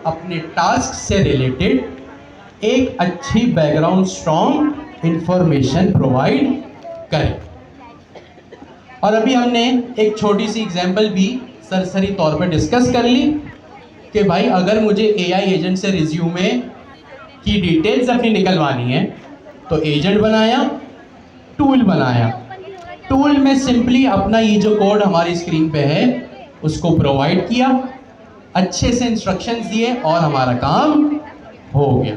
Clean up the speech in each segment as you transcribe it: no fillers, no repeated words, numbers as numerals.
अपने टास्क से रिलेटेड एक अच्छी बैकग्राउंड स्ट्रॉन्ग इंफॉर्मेशन प्रोवाइड करें। और अभी हमने एक छोटी सी एग्जांपल भी सरसरी तौर पर डिस्कस कर ली कि भाई अगर मुझे एआई एजेंट से रिज्यूमे की डिटेल्स अपनी निकलवानी है तो एजेंट बनाया, टूल बनाया। टूल में सिंपली अपना ये जो कोड हमारी स्क्रीन पे है उसको प्रोवाइड किया, अच्छे से इंस्ट्रक्शंस दिए और हमारा काम हो गया।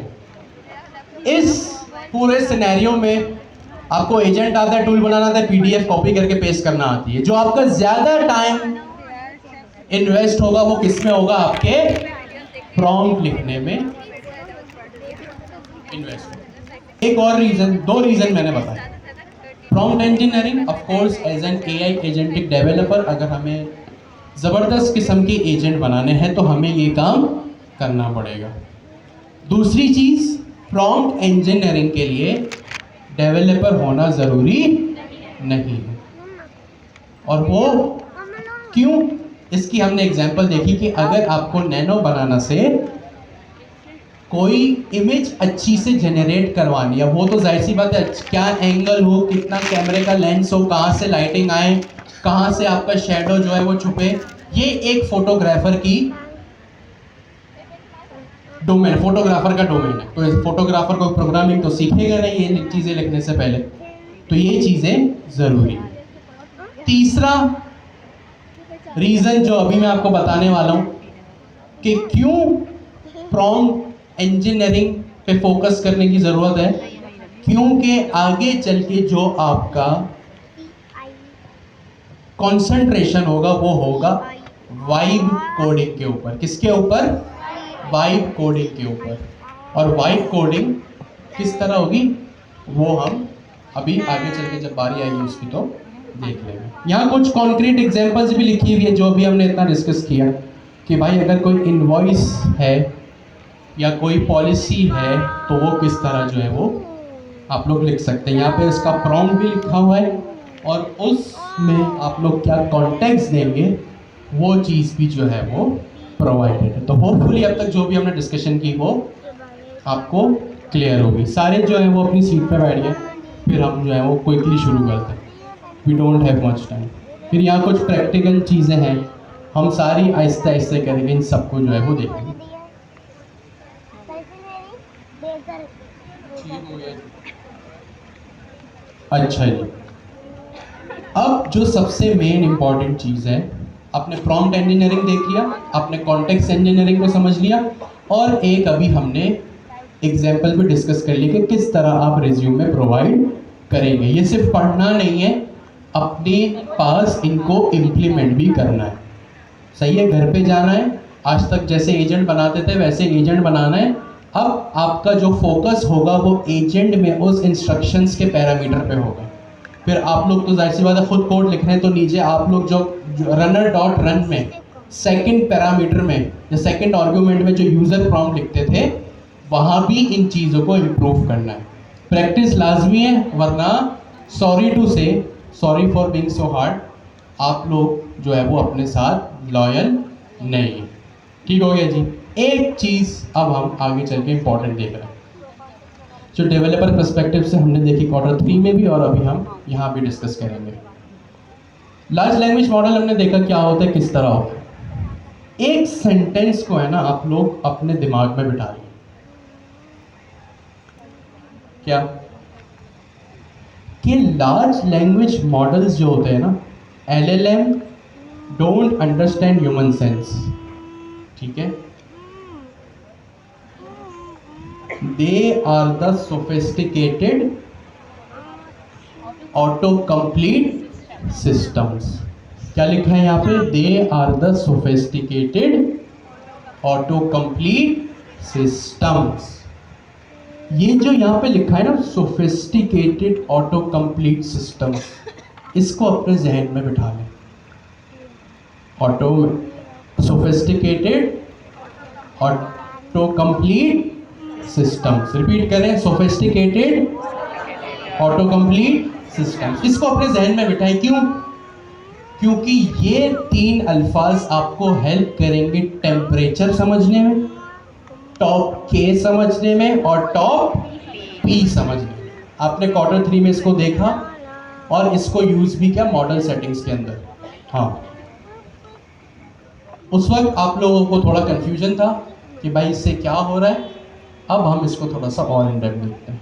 इस पूरे सिनेरियो में आपको एजेंट आता है, टूल बनाना आता है, पीडीएफ कॉपी करके पेस्ट करना आती है। जो आपका ज्यादा टाइम इन्वेस्ट होगा वो किस में होगा? आपके प्रॉम्प्ट लिखने में इन्वेस्ट। एक और रीजन, दो रीजन मैंने बताया। Prompt engineering, of course as an AI agentic developer, अगर हमें ज़बरदस्त किस्म के एजेंट बनाने हैं तो हमें ये काम करना पड़ेगा। दूसरी चीज़, प्रॉम्प्ट इंजीनियरिंग के लिए डेवलपर होना ज़रूरी नहीं है। और वो क्यों? इसकी हमने एग्जांपल देखी कि अगर आपको नैनो बनाना से कोई इमेज अच्छी से जनरेट करवानी है, वो तो जाहिर सी बात है क्या एंगल हो, कितना कैमरे का लेंस हो, कहाँ से लाइटिंग आए, कहाँ से आपका शेडो जो है वो छुपे, ये एक फोटोग्राफर की डोमेन, फोटोग्राफर का डोमेन है। तो इस फोटोग्राफर को प्रोग्रामिंग तो सीखेगा नहीं ये चीज़ें लिखने से पहले, तो ये चीज़ें ज़रूरी है। तीसरा रीज़न जो अभी मैं आपको बताने वाला हूँ कि क्यों प्रॉम्प्ट इंजीनियरिंग पे फोकस करने की ज़रूरत है, क्योंकि आगे चल के जो आपका कंसंट्रेशन होगा वो होगा वाइब कोडिंग के ऊपर। किसके ऊपर? वाइब कोडिंग के ऊपर। और वाइब कोडिंग किस तरह होगी वो हम अभी आगे चल के जब बारी आएगी उसकी तो देख लेंगे। यहाँ कुछ कॉन्क्रीट एग्जांपल्स भी लिखी हुई है जो अभी हमने इतना डिस्कस किया कि भाई अगर कोई इनवॉइस है या कोई पॉलिसी है तो वो किस तरह जो है वो आप लोग लिख सकते हैं। यहाँ पे इसका प्रॉम्प्ट भी लिखा हुआ है और उसमें आप लोग क्या कॉन्टेक्स्ट देंगे वो चीज़ भी जो है वो प्रोवाइडेड है। तो होपफुली अब तक जो भी हमने डिस्कशन की वो आपको क्लियर होगी। सारे जो है वो अपनी सीट पे बैठ गए, फिर हम जो है वो क्विकली शुरू करते हैं, we don't have much time. फिर यहाँ कुछ प्रैक्टिकल चीज़ें हैं, हम सारी आहिस्ते आहिस्ते करेंगे, इन सबको जो है वो देखेंगे। अच्छा जी, अब जो सबसे मेन इंपॉर्टेंट चीज़ है, आपने प्रॉम्प्ट इंजीनियरिंग देख लिया, आपने कॉन्टेक्स्ट इंजीनियरिंग को समझ लिया, और एक अभी हमने एग्जाम्पल भी डिस्कस कर लिया कि किस तरह आप रिज्यूमे प्रोवाइड करेंगे। ये सिर्फ पढ़ना नहीं है, अपने पास इनको इम्प्लीमेंट भी करना है। सही है, घर पे जाना है, आज तक जैसे एजेंट बनाते थे वैसे एजेंट बनाना है। अब आपका जो फोकस होगा वो एजेंट में उस इंस्ट्रक्शंस के पैरामीटर पे होगा। फिर आप लोग तो जाहिर सी बात है खुद कोड लिख रहे हैं, तो नीचे आप लोग जो रनर डॉट रन में सेकंड पैरामीटर में या सेकंड आर्गुमेंट में जो यूज़र प्रॉम्प्ट लिखते थे वहाँ भी इन चीज़ों को इम्प्रूव करना है। प्रैक्टिस लाजमी है, वरना सॉरी टू से, sorry for being so hard, आप लोग जो है वो अपने साथ लॉयल नहीं है। ठीक हो गया जी। एक चीज़ अब हम आगे चल के इम्पोर्टेंट देख रहे हैं जो डेवलपर पर्सपेक्टिव से हमने देखी Q3 में भी, और अभी हम यहाँ भी डिस्कस करेंगे। लार्ज लैंग्वेज मॉडल हमने देखा क्या होता है, किस तरह होता है। एक सेंटेंस को है ना आप लोग अपने दिमाग में बिठा लें, क्या कि लार्ज लैंग्वेज मॉडल्स जो होते हैं ना, LLM don't understand human sense. ठीक है, they are the sophisticated auto complete systems. क्या लिखा है यहाँ पे? They are the sophisticated auto complete systems. ये जो यहाँ पे लिखा है ना सोफिस्टिकेटेड ऑटो कंप्लीट सिस्टम्स, इसको अपने जहन में बिठा लें। Auto sophisticated auto complete systems, repeat करें, सोफिस्टिकेटेड ऑटो कंप्लीट सिस्टम्स। इसको अपने जहन में बिठाएं। क्यों? क्योंकि ये तीन अल्फाज आपको हेल्प करेंगे टेम्परेचर समझने में, टॉप के समझने में और टॉप पी समझने में। आपने क्वार्टर 3 में इसको देखा और इसको यूज भी किया मॉडल सेटिंग्स के अंदर। हाँ, उस वक्त आप लोगों को थोड़ा कंफ्यूजन था कि भाई इससे क्या हो रहा है। अब हम इसको थोड़ा सा और इन डेप्थ देखते हैं।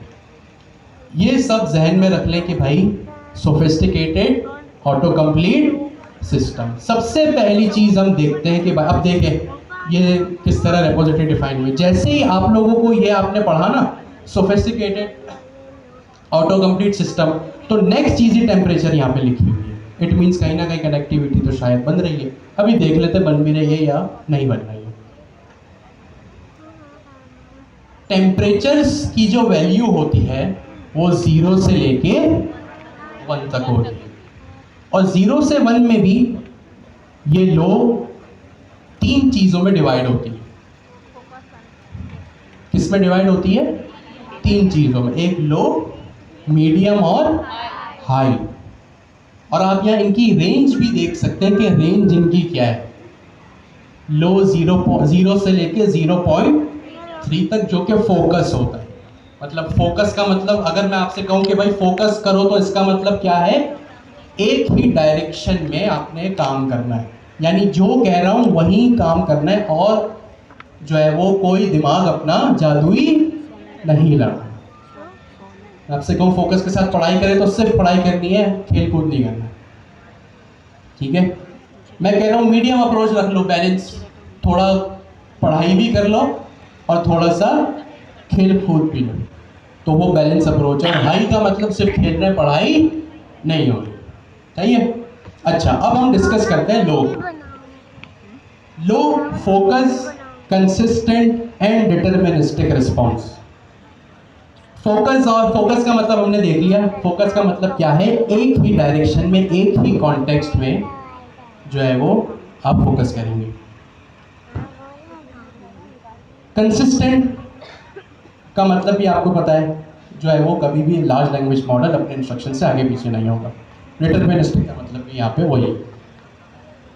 ये सब जहन में रख लें कि भाई सोफिस्टिकेटेड ऑटो कंप्लीट सिस्टम। सबसे पहली चीज हम देखते हैं कि भाई अब देखें ये किस तरह रेपोजिटरी डिफाइन हुई। जैसे ही आप लोगों को ये आपने पढ़ा ना सोफिस्टिकेटेड ऑटो कंप्लीट सिस्टम, तो नेक्स्ट चीज ही टेम्परेचर यहाँ पे लिखी हुई है। इट मीन्स कहीं ना कहीं कनेक्टिविटी तो शायद बन रही है। अभी देख लेते बन भी रही है या नहीं बन रही है। टेम्परेचर्स की जो वैल्यू होती है वो 0 से लेके 1 तक होती है, और 0 से 1 में भी ये लो 3 चीजों में डिवाइड होती है। किस में डिवाइड होती है? 3 चीजों में, एक लो, मीडियम और हाई। और आप यहाँ इनकी रेंज भी देख सकते हैं कि रेंज इनकी क्या है। लो 0 से लेके 0.3 तक, जो कि फोकस होता है। मतलब फोकस का मतलब अगर मैं आपसे कहूं कि भाई फोकस करो, तो इसका मतलब क्या है? एक ही डायरेक्शन में आपने काम करना है, यानी जो कह रहा हूं वही काम करना है, और जो है वो कोई दिमाग अपना जादुई नहीं लड़ा। आपसे कहूं फोकस के साथ पढ़ाई करें तो सिर्फ पढ़ाई करनी है, खेल कूद नहीं करना। ठीक है, मैं कह रहा हूं मीडियम अप्रोच रख लो, बैलेंस, थोड़ा पढ़ाई भी कर लो और थोड़ा सा खेल कूद भी लो, तो वो बैलेंस अप्रोच है। हाई का मतलब सिर्फ खेल रहे, पढ़ाई नहीं हो रही। सही है। अच्छा, अब हम डिस्कस करते हैं low. Low focus, consistent and deterministic response. Focus, और फोकस का मतलब हमने देख लिया। फोकस का मतलब क्या है? एक ही डायरेक्शन में, एक ही कॉन्टेक्स्ट में जो है वो आप फोकस करेंगे। कंसिस्टेंट का मतलब भी आपको पता है, जो है वो कभी भी लार्ज लैंग्वेज मॉडल अपने इंस्ट्रक्शन से आगे पीछे नहीं होगा। डिटरमिनिस्टिक का मतलब भी यहाँ पे वही।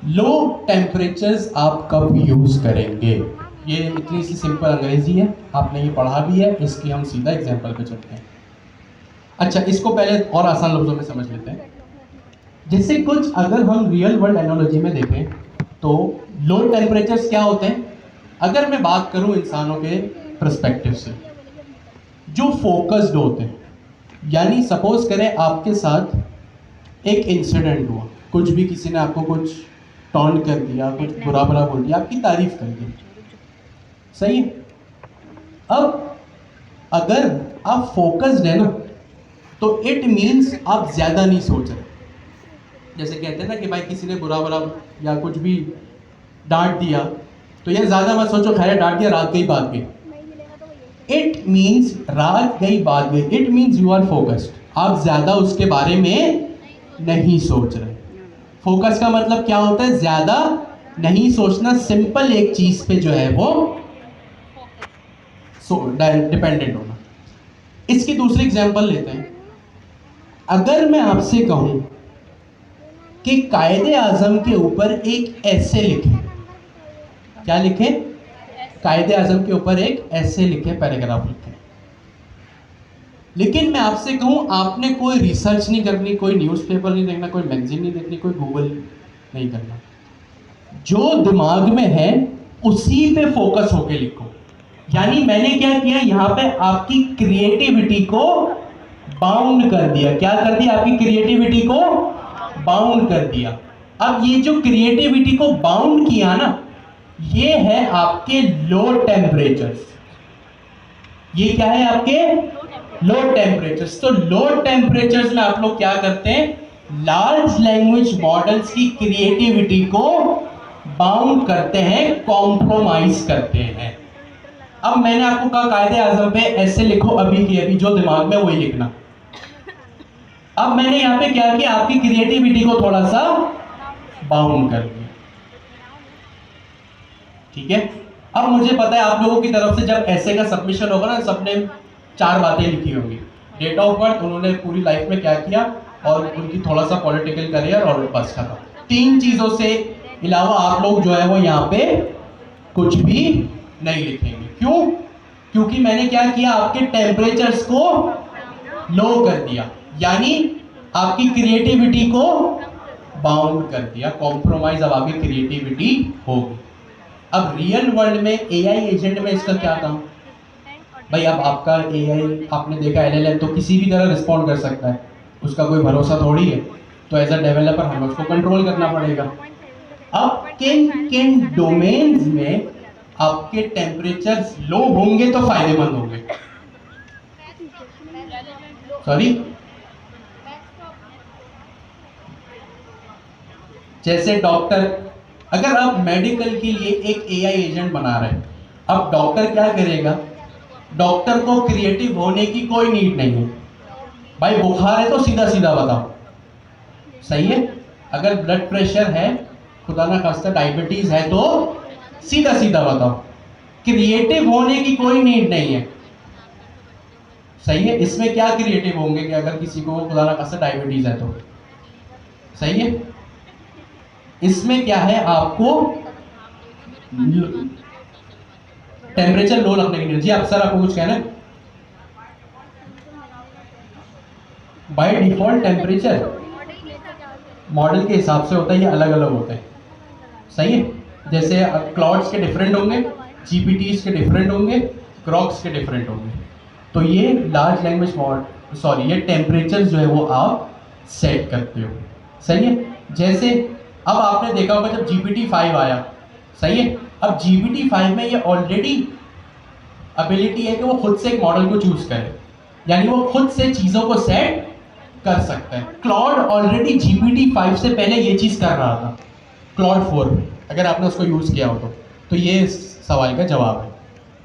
लो टेम्परेचर्स आप कब यूज करेंगे? ये इतनी सी सिंपल अंग्रेजी है, आपने ये पढ़ा भी है, इसकी हम सीधा एग्जांपल पे चलते हैं। अच्छा, इसको पहले और आसान लफ्जों में समझ लेते हैं। जैसे कुछ अगर हम रियल वर्ल्ड एनालॉजी में देखें तो लो टेम्परेचर्स क्या होते हैं? अगर मैं बात करूं इंसानों के पर्सपेक्टिव से, जो फोकस्ड होते हैं, यानी सपोज करें आपके साथ एक इंसिडेंट हुआ, कुछ भी किसी ने आपको कुछ टॉन्ट कर दिया, कुछ बुरा बुरा बोल दिया, आपकी तारीफ कर दी, सही है। अब अगर आप फोकस्ड है ना, तो इट मीन्स आप ज्यादा नहीं सोच रहे। जैसे कहते हैं ना कि भाई किसी ने बुरा बुरा या कुछ भी डांट दिया, तो ये ज्यादा मत सोचो, खैर डांट दिया, रात गई बात गई। इट मीन्स रात गई बात गई, it means you are focused. आप ज्यादा उसके बारे में नहीं सोच रहे। फोकस का मतलब क्या होता है? ज्यादा नहीं सोचना, सिंपल एक चीज पे जो है वो डिपेंडेंट होना। इसकी दूसरी एग्जांपल लेते हैं। अगर मैं आपसे कहूं कि कायदे आजम के ऊपर एक ऐसे लिखे, क्या लिखे? कायदे आजम के ऊपर एक ऐसे लिखे, पैराग्राफ लिखे। लेकिन मैं आपसे कहूं आपने कोई रिसर्च नहीं करनी, कोई न्यूज़पेपर नहीं देखना, कोई मैगजीन नहीं देखनी, कोई गूगल नहीं करना, जो दिमाग में है उसी पे फोकस होके लिखो। यानी मैंने क्या किया, यहां पे आपकी क्रिएटिविटी को बाउंड कर दिया। क्या कर दिया? आपकी क्रिएटिविटी को बाउंड कर दिया। अब ये जो क्रिएटिविटी को बाउंड किया ना, ये है आपके लो टेम्परेचर्स। ये क्या है? आपके लो टेम्परेचर्स। तो लो टेम्परेचर्स में आप लोग क्या करते हैं? लार्ज लैंग्वेज मॉडल्स की क्रिएटिविटी को बाउंड करते हैं, कॉम्प्रोमाइज करते हैं। अब मैंने आपको कहा कायदे आजम पे ऐसे लिखो, अभी की अभी जो दिमाग में वही लिखना। अब मैंने यहां पे क्या किया? आपकी क्रिएटिविटी को थोड़ा सा बाउंड कर दिया। ठीक है। अब मुझे पता है आप लोगों की तरफ से जब ऐसे का सबमिशन होगा ना, सबने 4 बातें लिखी होंगी। डेट ऑफ बर्थ, उन्होंने पूरी लाइफ में क्या किया, और उनकी थोड़ा सा पॉलिटिकल करियर, और बस खत्म। 3 चीजों से अलावा आप लोग जो है वो यहाँ पे कुछ भी नहीं लिखेंगे। क्यों? क्योंकि मैंने क्या किया, आपके टेम्परेचर्स को लो कर दिया, यानी आपकी क्रिएटिविटी को बाउंड कर दिया, कॉम्प्रोमाइज अब आपकी क्रिएटिविटी होगी। अब रियल वर्ल्ड में एआई एजेंट में इसका क्या काम? भाई अब आपका एआई आपने देखा एलएलएम तो किसी भी तरह रिस्पॉन्ड कर सकता है, उसका कोई भरोसा थोड़ी है, तो एज अ डेवलपर हमें उसको कंट्रोल करना पड़ेगा। अब किन किन डोमेन्स में आपके टेम्परेचर्स लो होंगे तो फायदेमंद होंगे? सॉरी, जैसे डॉक्टर, अगर आप मेडिकल के लिए एक एआई एजेंट बना रहे हैं, अब डॉक्टर क्या करेगा? डॉक्टर को क्रिएटिव होने की कोई नीड नहीं है। भाई बुखार है तो सीधा सीधा बताओ, सही है? अगर ब्लड प्रेशर है, खुदा ना खास्ता डायबिटीज है, तो सीधा सीधा बताओ। क्रिएटिव होने की कोई नीड नहीं है, सही है? इसमें क्या क्रिएटिव होंगे कि अगर किसी को खुदा ना खास्ता डायबिटीज है तो, सही है? इसमें क्या है, आपको टेम्परेचर लो रखने की नीड। जी आप सर, आपको कुछ कहना है? बाय डिफॉल्ट टेम्परेचर मॉडल के हिसाब से होता है, ये अलग अलग होते हैं, सही है? जैसे क्लाउड्स के डिफरेंट होंगे, जीपीटीज के डिफरेंट होंगे, क्रॉक्स के डिफरेंट होंगे। तो ये लार्ज लैंग्वेज मॉडल, सॉरी, ये टेम्परेचर जो है वो आप सेट करते हो, सही है? जैसे अब आपने देखा होगा जब GPT-5 आया, सही है? अब GPT-5 में ये ऑलरेडी एबिलिटी है कि वो खुद से एक मॉडल को चूज करे, यानी वो खुद से चीजों को सेट कर सकता है। क्लाउड ऑलरेडी GPT-5 से पहले ये चीज कर रहा था, क्लाउड 4 अगर आपने उसको यूज किया हो तो ये सवाल का जवाब है।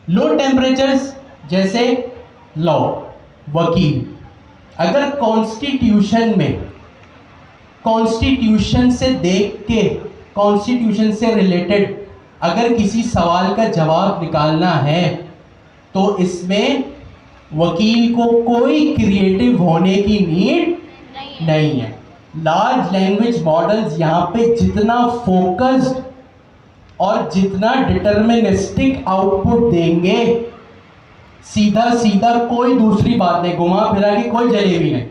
लो टेम्परेचर्स जैसे लॉ, वकील, अगर कॉन्स्टिट्यूशन में, कॉन्स्टिट्यूशन से देख के, कॉन्स्टिट्यूशन से रिलेटेड अगर किसी सवाल का जवाब निकालना है तो इसमें वकील को कोई क्रिएटिव होने की नीड नहीं है। लार्ज लैंग्वेज मॉडल्स यहां पे जितना फोकस्ड और जितना डिटर्मिनिस्टिक आउटपुट देंगे, सीधा सीधा, कोई दूसरी बात नहीं, घुमा फिरा के कोई जलेबी नहीं,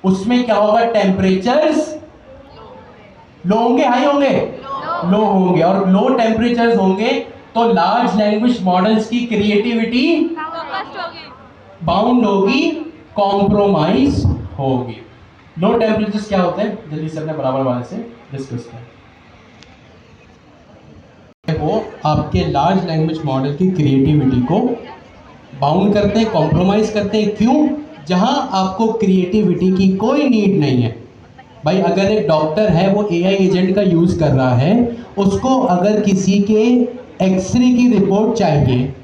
उसमें क्या होगा, टेम्परेचर्स लो होंगे, हाई होंगे, लो होंगे। और लो टेम्परेचर्स होंगे तो लार्ज लैंग्वेज मॉडल्स की क्रिएटिविटी बाउंड होगी, कॉम्प्रोमाइज होगी। लो टेम्परेचर्स क्या होते हैं, जल्दी से अपने बराबर वाले से डिस्कस करें। वो आपके लार्ज लैंग्वेज मॉडल की क्रिएटिविटी को बाउंड करते हैं, कॉम्प्रोमाइज करते हैं। क्यों? जहां आपको क्रिएटिविटी की कोई नीड नहीं है। भाई अगर एक डॉक्टर है, वो एआई एजेंट का यूज कर रहा है, उसको अगर किसी के एक्सरे की रिपोर्ट चाहिए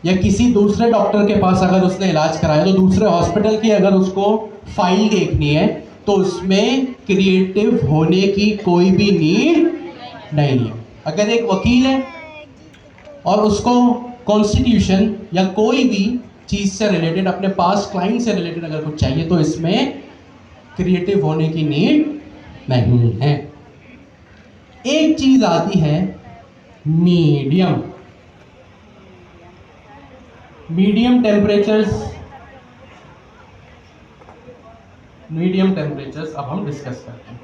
या किसी दूसरे डॉक्टर के पास अगर उसने इलाज कराया तो दूसरे हॉस्पिटल की अगर उसको फाइल देखनी है तो उसमें क्रिएटिव होने की कोई भी नीड नहीं है। अगर एक वकील है और उसको कॉन्स्टिट्यूशन या कोई भी चीज से रिलेटेड, अपने पास क्लाइंट से रिलेटेड अगर कुछ चाहिए तो इसमें क्रिएटिव होने की नीड नहीं है। एक चीज आती है मीडियम, मीडियम टेम्परेचर्स अब हम डिस्कस करते हैं।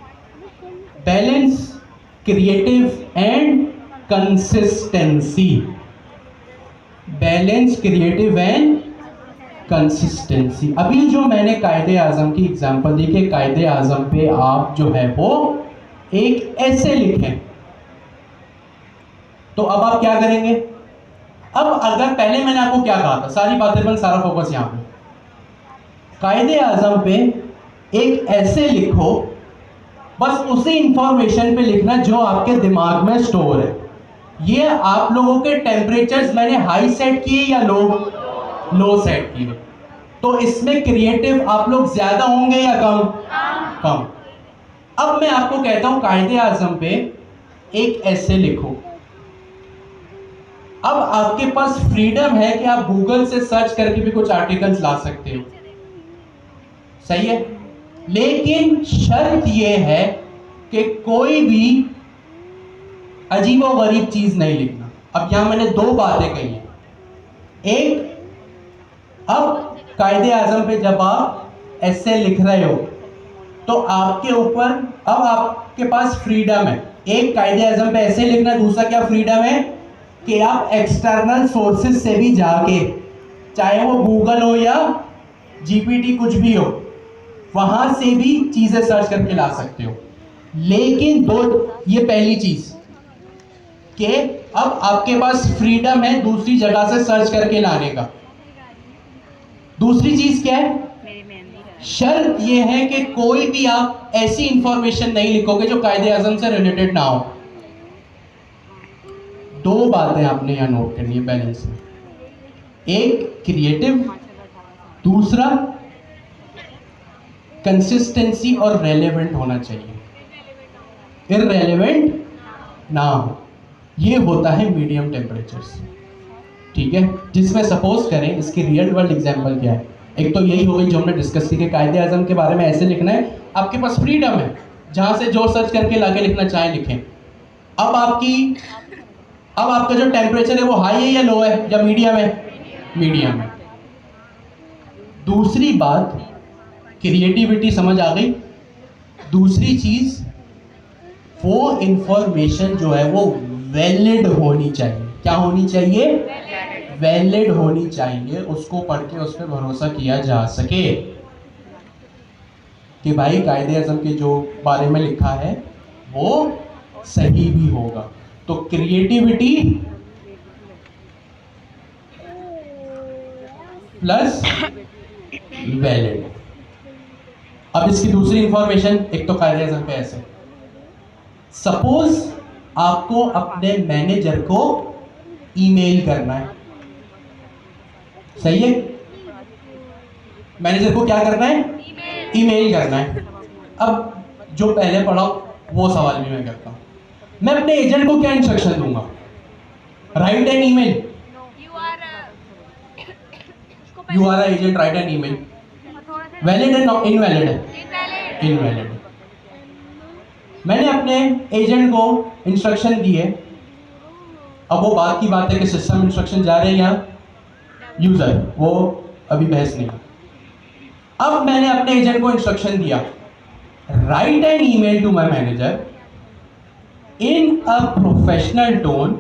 Balance, creative and consistency. Balance, creative and consistency. अभी जो मैंने कायदे आजम की एग्जांपल दी कि कायदे आजम पे आप जो है वो एक ऐसे लिखें, तो अब आप क्या करेंगे? अब अगर पहले मैंने आपको क्या कहा था, सारी बातें पर सारा फोकस यहां पे, कायदे आजम पे एक ऐसे लिखो, बस उसी इंफॉर्मेशन पे लिखना जो आपके दिमाग में स्टोर है। ये आप लोगों के टेम्परेचर्स मैंने हाई सेट किए या लो सेट किए, तो इसमें क्रिएटिव आप लोग ज्यादा होंगे या कम? अब मैं आपको कहता हूं कायदे आजम पे एक ऐसे लिखो। अब आपके पास फ्रीडम है कि आप गूगल से सर्च करके भी कुछ आर्टिकल्स ला सकते हो, सही है? लेकिन शर्त यह है कि कोई भी अजीबोगरीब चीज नहीं लिखना। अब यहां मैंने दो बातें कही हैं, एक अब कायदे आजम पे जब आप ऐसे लिख रहे हो तो आपके ऊपर अब आपके पास फ्रीडम है। एक कायदे आजम पे ऐसे लिखना, दूसरा क्या फ्रीडम है कि आप एक्सटर्नल सोर्सेज से भी जाके, चाहे वो गूगल हो या जीपीटी कुछ भी हो, वहां से भी चीजें सर्च करके ला सकते हो। लेकिन ये पहली चीज कि अब आपके पास फ्रीडम है दूसरी जगह से सर्च करके लाने का। दूसरी चीज क्या है, शर्त यह है कि कोई भी आप ऐसी इंफॉर्मेशन नहीं लिखोगे जो कायदे आजम से रिलेटेड ना हो। दो बातें आपने यहां नोट करनी है बैलेंस में, एक क्रिएटिव, दूसरा कंसिस्टेंसी और रेलेवेंट होना चाहिए, इररेलेवेंट ना हो। ये होता है मीडियम टेम्परेचर्स, ठीक है, जिसमें सपोज करें इसकी रियल वर्ल्ड एग्जांपल क्या है। एक तो यही हो गई जो हमने डिस्कस की कि कायदे आजम के बारे में ऐसे लिखना है, आपके पास फ्रीडम है, जहां से जो सर्च करके लाके लिखना चाहे लिखें। अब आपका जो टेम्परेचर है वो हाई है या लो है या मीडियम है, मीडियम है। दूसरी बात, क्रिएटिविटी समझ आ गई। दूसरी चीज, वो इंफॉर्मेशन जो है वो वैलिड होनी चाहिए। क्या होनी चाहिए, वैलिड होनी चाहिए, उसको पढ़ के उस पर भरोसा किया जा सके कि भाई कायदे आजम के जो बारे में लिखा है वो सही भी होगा। तो क्रिएटिविटी प्लस वैलिड। अब इसकी दूसरी इंफॉर्मेशन, एक तो कायदे आजम पे ऐसे, सपोज आपको अपने मैनेजर को ईमेल करना है, सही है, मैनेजर को क्या करना है, ईमेल करना है। अब जो पहले पढ़ा वो सवाल भी मैं करता हूं, मैं अपने एजेंट को क्या इंस्ट्रक्शन दूंगा, write an email, you are agent write an email, valid है इनवैलिड है, इनवैलिड। मैंने अपने एजेंट को इंस्ट्रक्शन दिए, अब वो बात की बात है कि सिस्टम इंस्ट्रक्शन जा रहे हैं या यूजर, वो अभी बहस नहीं। अब मैंने अपने एजेंट को इंस्ट्रक्शन दिया, write an email to my manager in a professional tone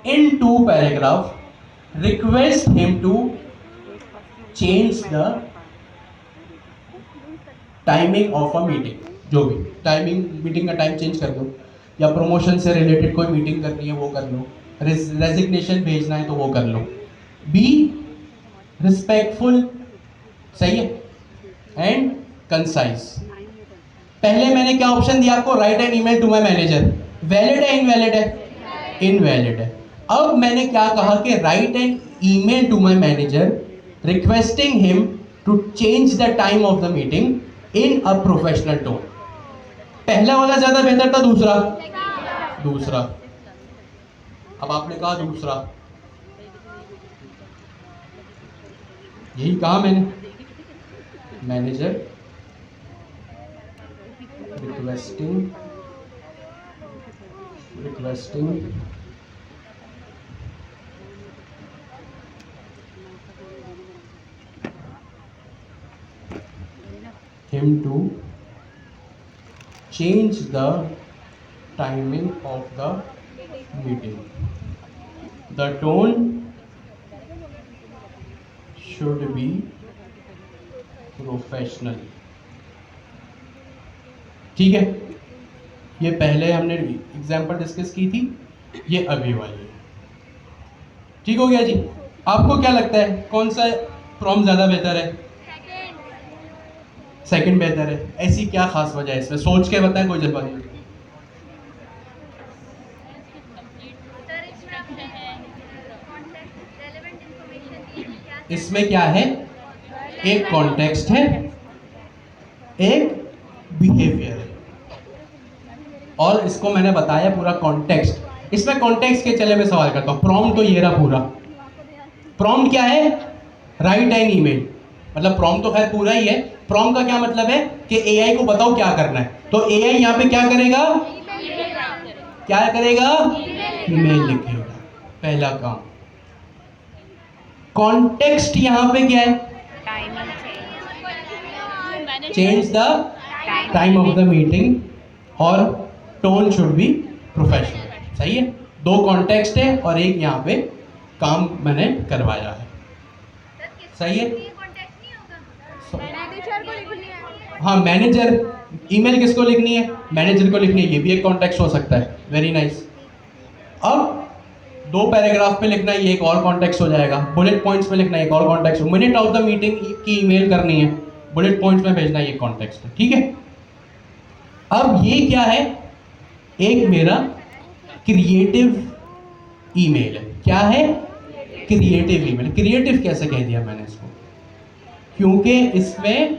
in 2 paragraph, request him to change the timing of a meeting। जो भी टाइमिंग, मीटिंग का टाइम चेंज कर दो, या प्रमोशन से रिलेटेड कोई मीटिंग करनी है वो कर लो, रेजिग्नेशन भेजना है तो वो कर लो। बी रिस्पेक्टफुल, सही है, एंड कंसाइज। पहले मैंने क्या ऑप्शन दिया आपको, write an email to my manager, valid है इनवैलिड है, इनवैलिड है। अब मैंने क्या कहा कि write an email to my manager requesting him to change the time of the meeting in a professional tone. पहला वाला ज्यादा बेहतर था, दूसरा, दूसरा। अब आपने कहा दूसरा, यही कहा मैंने, manager requesting him to change the timing of the meeting. The tone should be professional। ठीक है, ये पहले हमने एग्जाम्पल डिस्कस की थी, ये अभी वाली है। ठीक हो गया जी। आपको क्या लगता है कौन सा प्रॉम्प्ट ज्यादा बेहतर है, सेकंड बेहतर है? ऐसी क्या खास वजह है इसमें, सोच के बताएं, कोई जल्दबाजी नहीं। इसमें क्या है, एक कॉन्टेक्स्ट है, एक बिहेवियर है, और इसको मैंने बताया पूरा कॉन्टेक्स्ट। इसमें कॉन्टेक्स्ट के चले मैं सवाल करता हूं, प्रॉम्प्ट तो ये रहा पूरा। प्रॉम्प्ट क्या है, राइट एन ईमेल, मतलब प्रॉम्प्ट तो खैर पूरा ही है। प्रॉम्प्ट का क्या मतलब है कि एआई को बताओ क्या करना है, तो एआई यहां पे क्या करेगा, क्या करेगा, ईमेल लिखेगा, पहला काम। कॉन्टेक्स्ट यहाँ पे क्या है? Change the time of the meeting और टोन शुड बी प्रोफेशनल। सही है, दो कॉन्टेक्स्ट है और एक यहाँ पे काम मैंने करवाया है। सही है। हाँ, मैनेजर ईमेल किसको लिखनी है? मैनेजर को लिखनी है, ये भी एक कॉन्टेक्स्ट हो सकता है। Very nice. अब 2 पैराग्राफ पे लिखना है, ये एक और कॉन्टेक्स्ट हो जाएगा। बुलेट पॉइंट्स में लिखना है, एक और context. Minute of the meeting की ईमेल करनी है, बुलेट पॉइंट्स में भेजना है, ये कॉन्टेक्स्ट है। ठीक है। अब ये क्या है? एक मेरा क्रिएटिव ईमेल है। क्या है? Creative email. क्रिएटिव कैसे कह दिया मैंने इसको? क्योंकि इसमें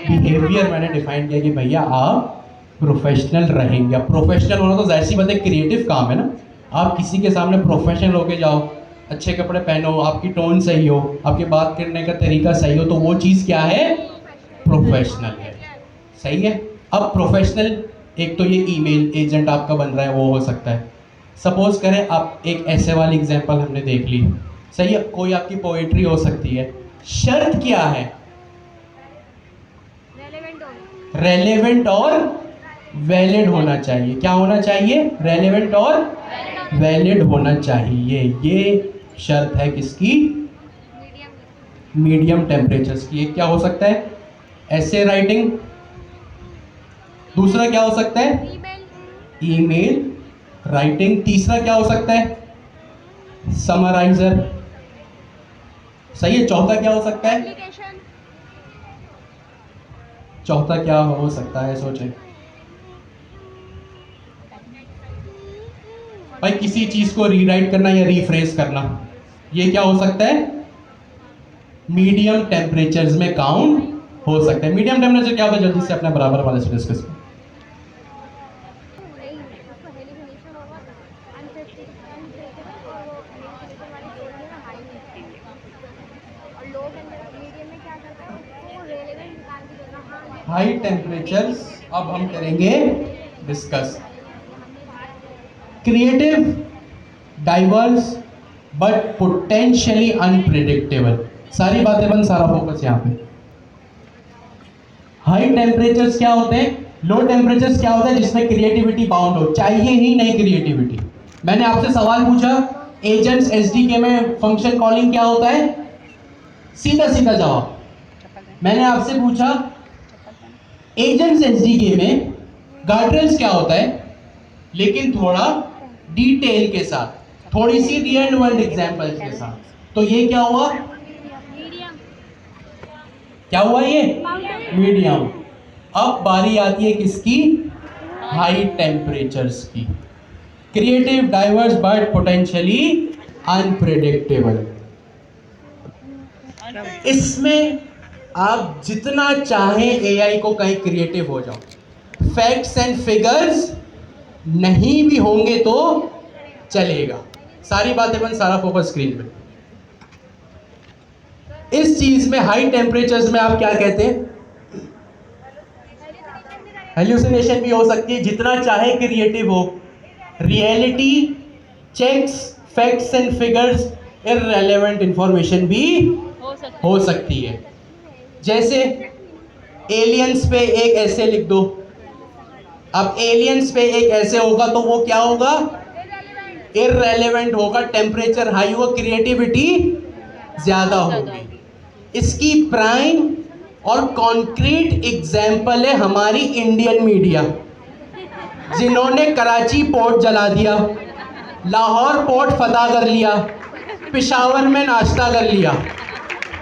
बिहेवियर मैंने डिफाइन किया कि भैया आप प्रोफेशनल रहेंगे। अब प्रोफेशनल होना तो जाहिर सी बात है क्रिएटिव काम है ना। आप किसी के सामने प्रोफेशनल होके जाओ, अच्छे कपड़े पहनो, आपकी टोन सही हो, आपके बात करने का तरीका सही हो, तो वो चीज़ क्या है? प्रोफेशनल है। सही है। अब प्रोफेशनल, एक तो ये ईमेल एजेंट आपका बन रहा है, वो हो सकता है। सपोज करें आप एक ऐसे वाली एग्जांपल हमने देख ली। सही है। कोई आपकी पोएट्री हो सकती है। शर्त क्या है? रेलेवेंट और वैलिड होना चाहिए। क्या होना चाहिए? रेलेवेंट और वैलिड होना चाहिए। ये शर्त है किसकी? मीडियम टेम्परेचर्स की। एक क्या हो सकता है? ऐसे राइटिंग। दूसरा क्या हो सकता है? Email writing. तीसरा क्या हो सकता है? समराइजर। सही है। चौथा क्या हो सकता है? चौथा क्या हो सकता है? सोचें भाई। किसी चीज को रीराइट करना या रीफ्रेश करना, ये क्या हो सकता है? मीडियम टेम्परेचर्स में काउंट हो सकता है। मीडियम टेम्परेचर क्या होता है? जल्दी से अपने बराबर वाले से डिस्कस करें। हाई टेम्परेचर्स अब हम करेंगे discuss. Creative, diverse but potentially unpredictable. सारी बातें बंद, सारा फोकस यहाँ पे। हाई टेम्परेचर्स क्या होते हैं? लो टेम्परेचर्स क्या होता है? जिसमें क्रिएटिविटी बाउंड हो, चाहिए ही नहीं क्रिएटिविटी। मैंने आपसे सवाल पूछा, एजेंट्स एसडीके में फंक्शन कॉलिंग क्या होता है? सीधा सीधा जवाब। मैंने आपसे पूछा, एजेंट्स एसडीके में गार्डरेल्स क्या होता है? लेकिन थोड़ा डिटेल के साथ, थोड़ी सी रियल वर्ल्ड एग्जांपल्स के साथ। तो ये क्या हुआ? क्या हुआ? ये मीडियम। अब बारी आती है किसकी? हाई टेम्परेचर्स की। Creative, diverse but potentially unpredictable. इसमें आप जितना चाहें एआई को कहीं क्रिएटिव हो जाओ, फैक्ट्स एंड फिगर्स नहीं भी होंगे तो चलेगा। सारी बातें बंद, सारा फोकस स्क्रीन पे। इस चीज में हाई टेम्परेचर्स में आप क्या कहते हैं? हेल्यूसिनेशन भी हो सकती है। जितना चाहे क्रिएटिव हो, reality checks, facts and figures, irrelevant information भी हो सकती है। जैसे एलियंस पे एक ऐसे लिख दो। अब एलियंस पे एक ऐसे होगा तो वो क्या होगा? इररिलेवेंट होगा। टेम्परेचर हाई होगा, क्रिएटिविटी ज्यादा होगी। इसकी प्राइम और कॉन्क्रीट एग्जाम्पल है हमारी इंडियन मीडिया, जिन्होंने कराची पोर्ट जला दिया, लाहौर पोर्ट फतह कर लिया, पेशावर में नाश्ता कर लिया।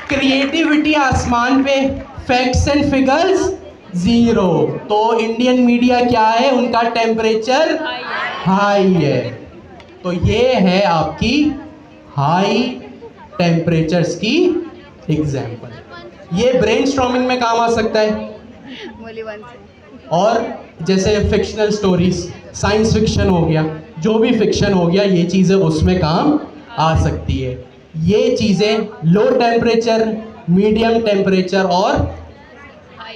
क्रिएटिविटी आसमान पे, फैक्ट्स एंड फिगर्स जीरो। तो इंडियन मीडिया क्या है? उनका टेम्परेचर हाई है। तो ये है आपकी हाई टेम्परेचर्स की एग्जाम्पल। ये ब्रेनस्टॉर्मिंग में काम आ सकता है। और जैसे फिक्शनल स्टोरीज, साइंस फिक्शन हो गया, जो भी फिक्शन हो गया, ये चीज़ें उसमें काम आ सकती है। ये चीज़ें लो टेम्परेचर, मीडियम टेम्परेचर और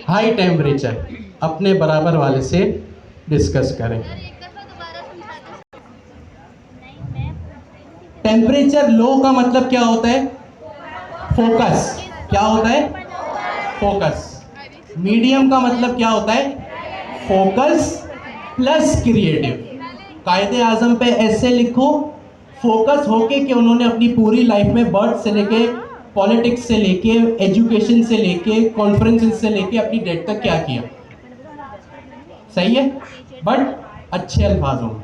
हाई टेम्परेचर अपने बराबर वाले से डिस्कस करें। टेम्परेचर लो का मतलब क्या होता है? फोकस। क्या होता है? फोकस। मीडियम का मतलब क्या होता है? Focus plus creative. कायदे आजम पे ऐसे लिखो, फोकस होके कि उन्होंने अपनी पूरी लाइफ में बर्थ से लेके, पॉलिटिक्स से लेके, एजुकेशन से लेके, कॉन्फ्रेंसेस से लेके अपनी डेथ तक क्या किया। सही है, बट अच्छे अल्फाजों में।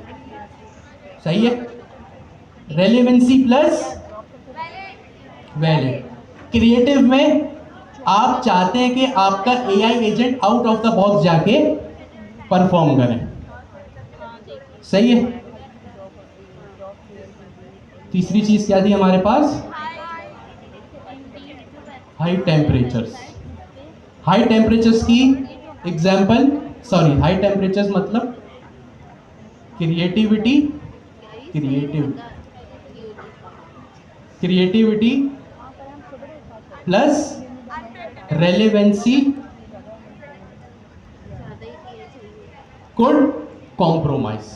सही है। Relevancy plus valid. क्रिएटिव में आप चाहते हैं कि आपका AI agent out of the box जाके परफॉर्म करे। सही है। तीसरी चीज क्या थी हमारे पास? High temperatures. हाई टेम्परेचर्स की एग्जाम्पल, सॉरी, हाई टेम्परेचर्स मतलब creativity, creativity plus relevancy could compromise.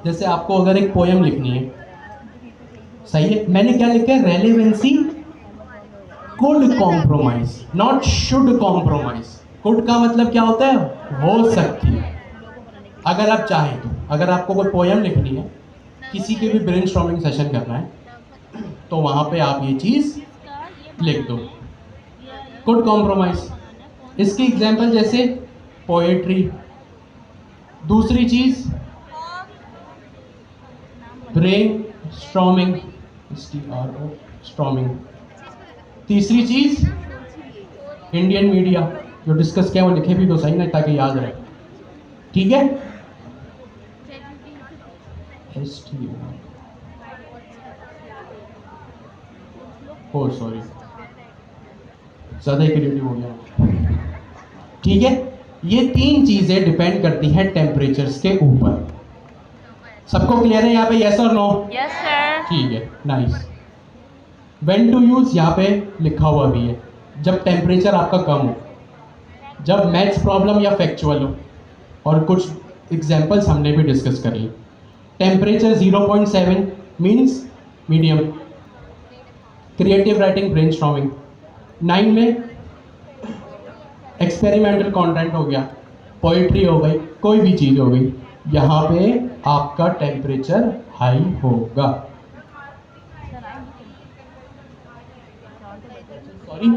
जैसे आपको अगर एक पोयम लिखनी है, सही है, मैंने क्या लिखा है? Relevancy could compromise, not should compromise. Could का मतलब क्या होता है? हो सकती है, अगर आप चाहें तो। अगर आपको कोई पोयम लिखनी है, किसी के भी ब्रेनस्टॉर्मिंग सेशन करना है, तो वहां पे आप ये चीज लिख दो, कुड कॉम्प्रोमाइज। इसकी एग्जांपल जैसे पोएट्री। दूसरी चीज ब्रेन स्टॉर्मिंग, स्टॉर्मिंग। तीसरी चीज इंडियन मीडिया, जो डिस्कस किया वो लिखे भी तो सही ना, ताकि याद रहे। ठीक है। ओ सॉरी, ज्यादा क्रिएटिव हो गया। ठीक है। ये तीन चीजें डिपेंड करती हैं टेम्परेचर्स के ऊपर। सबको क्लियर है यहाँ पे? यस और नो? Yes sir. ठीक है, नाइस। व्हेन टू यूज यहाँ पे लिखा हुआ भी है, जब टेम्परेचर आपका कम हो, जब मैथ्स प्रॉब्लम या फैक्चुअल हो, और कुछ एग्जांपल्स हमने भी डिस्कस कर ली। Temperature 0.7 means medium. Creative writing brainstorming. 9 में एक्सपेरिमेंटल कंटेंट हो गया, पोइट्री हो गई, कोई भी चीज़ हो गई, यहाँ पे आपका टेम्परेचर हाई होगा। सॉरी,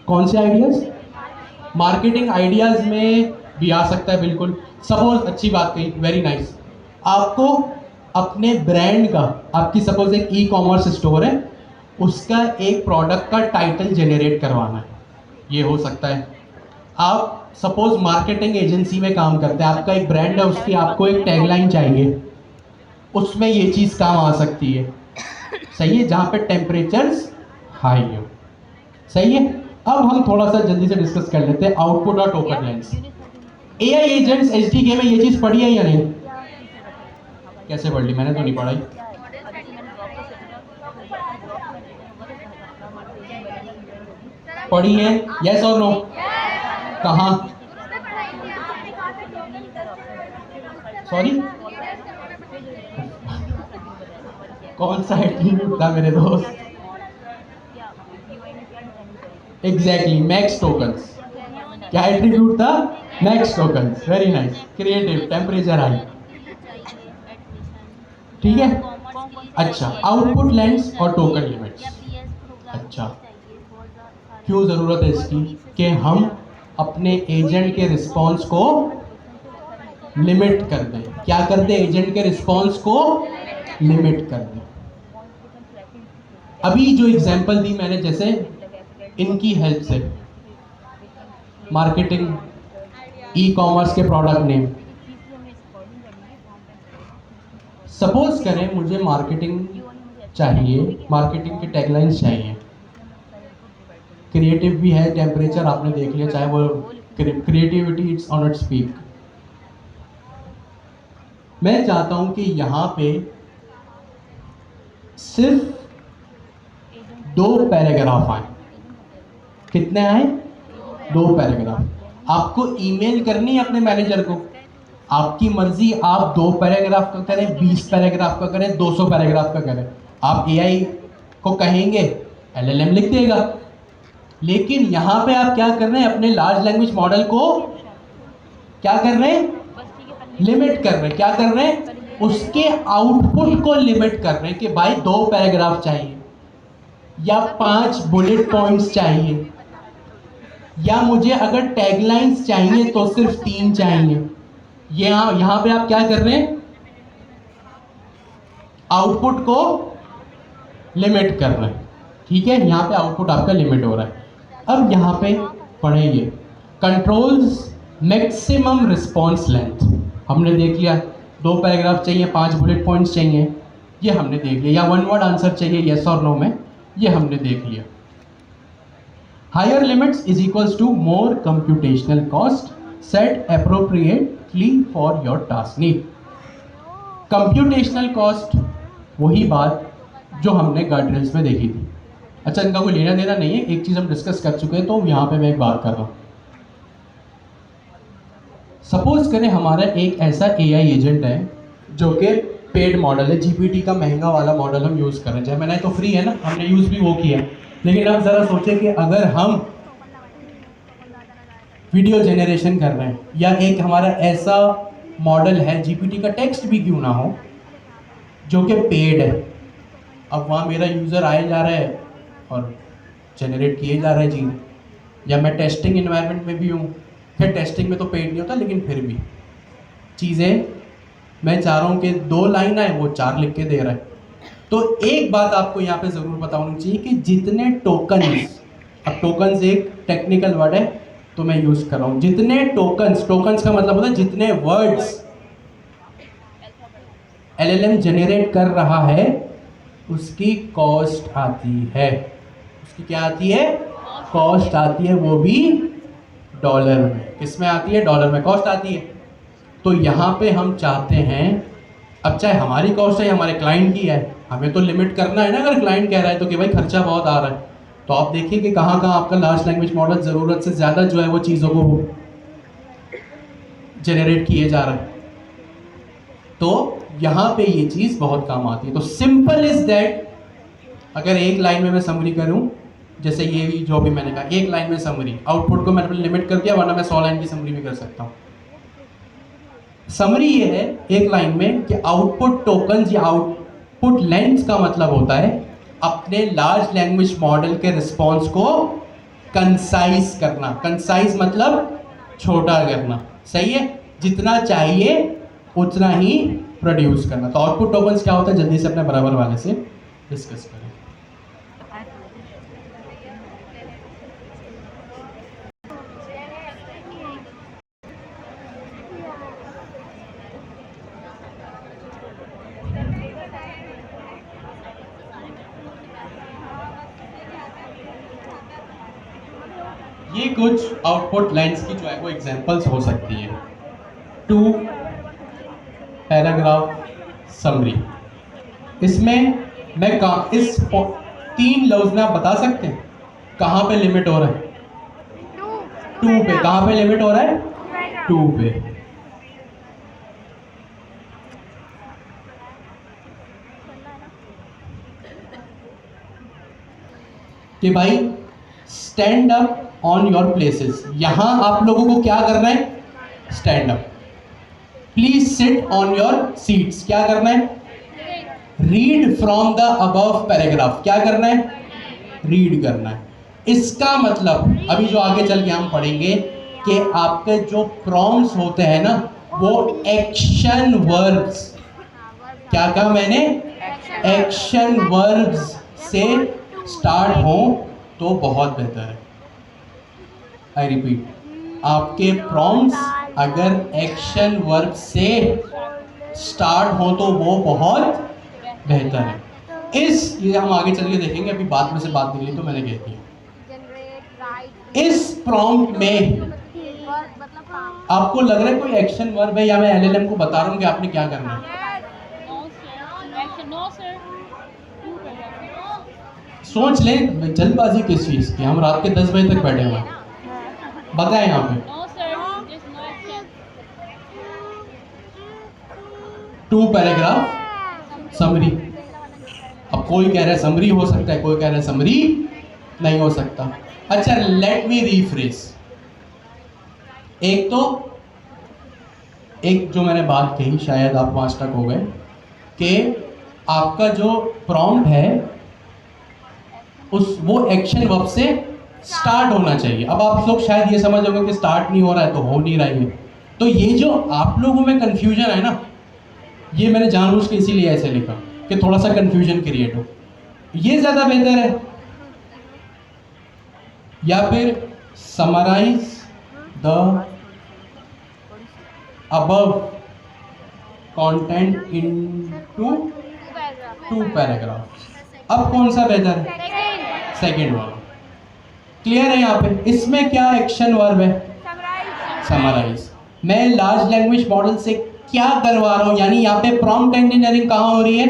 कौन से आइडियाज? मार्केटिंग आइडियाज में भी आ सकता है, बिल्कुल। सपोज, अच्छी बात कही, वेरी नाइस। आपको अपने ब्रांड का, आपकी सपोज एक ई कॉमर्स स्टोर है, उसका एक प्रोडक्ट का टाइटल जनरेट करवाना है, ये हो सकता है। आप सपोज मार्केटिंग एजेंसी में काम करते हैं, आपका एक ब्रांड है, उसकी आपको एक टैगलाइन चाहिए, उसमें ये चीज़ काम आ सकती है। सही है, जहाँ पे टेम्परेचर्स हाई हो। सही है। अब हम थोड़ा सा जल्दी से डिस्कस कर लेते हैं आउटपुट और टोकन लेंस। एआई एजेंट्स एचडीके में ये चीज़ पढ़ी है या नहीं? कैसे पढ़ ली? मैंने तो नहीं पढ़ाई। पढ़ी है? यस और नो? कहाँ? सॉरी, कौन सा एट्रीब्यूट था मेरे दोस्त? Exactly, max tokens. क्या एट्रीब्यूट था? Max tokens. Very nice. Creative, temperature high. ठीक है। अच्छा, आउटपुट लेंस और टोकन लिमिट्स। अच्छा, क्यों ज़रूरत है इसकी? कि हम अपने एजेंट के रिस्पॉन्स को लिमिट कर दें। क्या कर दें? एजेंट के रिस्पॉन्स को लिमिट कर दें। अभी जो एग्जांपल दी मैंने, जैसे इनकी हेल्प से मार्केटिंग, ई कॉमर्स के प्रोडक्ट नेम, सपोज करें मुझे मार्केटिंग चाहिए, मार्केटिंग की टैगलाइंस चाहिए, क्रिएटिव भी है, टेम्परेचर आपने देख लिया, चाहे वो creativity it's on its peak. मैं चाहता हूं कि यहाँ पे सिर्फ 2 पैराग्राफ आए। कितने आए? 2 पैराग्राफ। आपको ईमेल करनी है अपने मैनेजर को, आपकी मर्जी, आप 2 पैराग्राफ का करें, 20 पैराग्राफ का करें, 200 पैराग्राफ का करें। आप एआई को कहेंगे LLM लिख देगा। लेकिन यहाँ पे आप क्या कर रहे हैं, अपने लार्ज लैंग्वेज मॉडल को क्या कर रहे हैं, लिमिट कर रहे हैं। क्या कर रहे हैं, उसके आउटपुट को लिमिट कर रहे हैं कि भाई 2 पैराग्राफ चाहिए या 5 बुलेट पॉइंट्स चाहिए, या मुझे अगर टैगलाइंस चाहिए तो सिर्फ 3 चाहिए। यहां पे आप क्या कर रहे हैं, आउटपुट को लिमिट कर रहे हैं। ठीक है, यहां पे आउटपुट आपका लिमिट हो रहा है। अब यहां पे पढ़ेंगे कंट्रोल्स मैक्सिमम रिस्पॉन्स लेंथ। हमने देख लिया 2 पैराग्राफ चाहिए, 5 बुलेट पॉइंट्स चाहिए, ये हमने देख लिया। या 1 वर्ड आंसर चाहिए यस और नो में, ये हमने देख लिया। Higher limits is equals to more computational cost set appropriately for your task need. Computational cost वही बात जो हमने गार्डरेल्स में देखी थी। अच्छा, इनका कोई लेना देना नहीं है, एक चीज हम डिस्कस कर चुके हैं, तो यहां पे मैं एक बात कर रहा हूं। सपोज करें हमारा एक ऐसा AI एजेंट है जो कि पेड मॉडल है, GPT का महंगा वाला मॉडल हम यूज कर रहे हैं। जब मैंने तो फ्री है ना, हमने यूज भी वो किया। लेकिन अब जरा सोचें कि अगर हम वीडियो जनरेशन कर रहे हैं, या एक हमारा ऐसा मॉडल है, GPT का टेक्स्ट भी क्यों ना हो, जो कि पेड है। अब वहाँ मेरा यूज़र आए जा रहा है और जनरेट किए जा रहा है चीज़, या मैं टेस्टिंग इन्वायरमेंट में भी हूँ। फिर टेस्टिंग में तो पेड नहीं होता, लेकिन फिर भी चीज़ें मैं चाह रहा हूँ कि 2 लाइन आए, वो 4 लिख के दे रहा है। तो एक बात आपको यहाँ पे ज़रूर पता होनी चाहिए कि जितने टोकन्स, अब टोकन्स एक टेक्निकल वर्ड है तो मैं यूज़ कर रहा हूँ, जितने टोकन्स का मतलब होता है जितने वर्ड्स LLM जनरेट कर रहा है, उसकी कॉस्ट आती है। उसकी क्या आती है, कॉस्ट आती है, वो भी डॉलर में। किस में आती है, डॉलर में कॉस्ट आती है। तो यहाँ पे हम चाहते हैं, अब चाहे हमारी कॉस्ट है या हमारे क्लाइंट की है, हमें तो लिमिट करना है ना। अगर क्लाइंट कह रहा है तो कि भाई खर्चा बहुत आ रहा है, तो आप देखिए कि कहाँ कहाँ आपका लार्ज लैंग्वेज मॉडल ज़रूरत से ज़्यादा जो है वो चीज़ों को जनरेट किए जा रहा है। तो यहाँ पे ये चीज़ बहुत काम आती है। तो सिंपल इज दैट, अगर एक लाइन में मैं समरी करूँ, जैसे ये भी जो भी मैंने कहा, एक लाइन में समरी, आउटपुट को मैंने लिमिट कर दिया, वरना मैं 100 लाइन की समरी भी कर सकता हूँ। समरी ये है एक लाइन में कि आउटपुट टोकन्स या आउटपुट लेंथ का मतलब होता है अपने लार्ज लैंग्वेज मॉडल के रिस्पॉन्स को कंसाइज करना। कंसाइज मतलब छोटा करना, सही है, जितना चाहिए उतना ही प्रोड्यूस करना। तो आउटपुट टोकन्स क्या होता है, जल्दी से अपने बराबर वाले से डिस्कस करें। ये कुछ आउटपुट लाइंस की जो है वो एग्जांपल्स हो सकती है। 2 पैराग्राफ समरी, इसमें मैं इस 3 लफ्ज में आप बता सकते हैं कहाँ पे लिमिट हो रहा है, 2 पे। कहाँ पे लिमिट हो रहा है, 2 पे। कि भाई stand up on your places, यहां आप लोगों को क्या करना है, stand up. Please sit on your seats, क्या करना है, read from the above paragraph, क्या करना है, रीड करना है। इसका मतलब अभी जो आगे चल के हम पढ़ेंगे कि आपके जो प्रॉम्प्ट्स होते हैं ना, वो एक्शन वर्ब्स, क्या कहा मैंने, एक्शन वर्ब्स से स्टार्ट हो तो बहुत बेहतर है। आई रिपीट, आपके प्रॉम्प्ट्स अगर एक्शन वर्ब से स्टार्ट हो तो वो बहुत बेहतर है। ये हम आगे चल के देखेंगे, अभी बाद में से बात निकली तो मैंने कह दिया। इस प्रॉम्प्ट में आपको लग रहा है कोई एक्शन वर्ब है, या मैं LLM को बता रहा हूँ कि आपने क्या करना है। सोच लें, जल्दबाजी किस चीज की, हम रात के 10 बजे तक बैठे हुए हैं, बताएं यहाँ पे। 2 पैराग्राफ समरी, अब अब कोई कह रहा है समरी हो सकता है, कोई कह रहा है समरी नहीं हो सकता। अच्छा, लेट मी रीफ्रेस। एक जो मैंने बात कही, शायद आप वहां तक हो गए, कि आपका जो प्रॉम्प्ट है वो एक्शन वर्ब से स्टार्ट होना चाहिए। अब आप लोग शायद ये समझ होंगे कि स्टार्ट नहीं हो रहा है तो हो नहीं रहा है। तो ये जो आप लोगों में कंफ्यूजन है ना, ये मैंने जानबूझ के इसीलिए ऐसे लिखा कि थोड़ा सा कंफ्यूजन क्रिएट हो। ये ज्यादा बेहतर है या फिर summarise the above content into 2 paragraph? अब कौन सा बेहतर है? सेकेंड वाला। क्लियर है? यहाँ पे इसमें क्या एक्शन वर्ब है? समराइज। मैं लार्ज लैंग्वेज मॉडल से क्या करवा रहा हूं, यानी यहाँ पे प्रॉम्प्ट इंजीनियरिंग कहाँ हो रही है?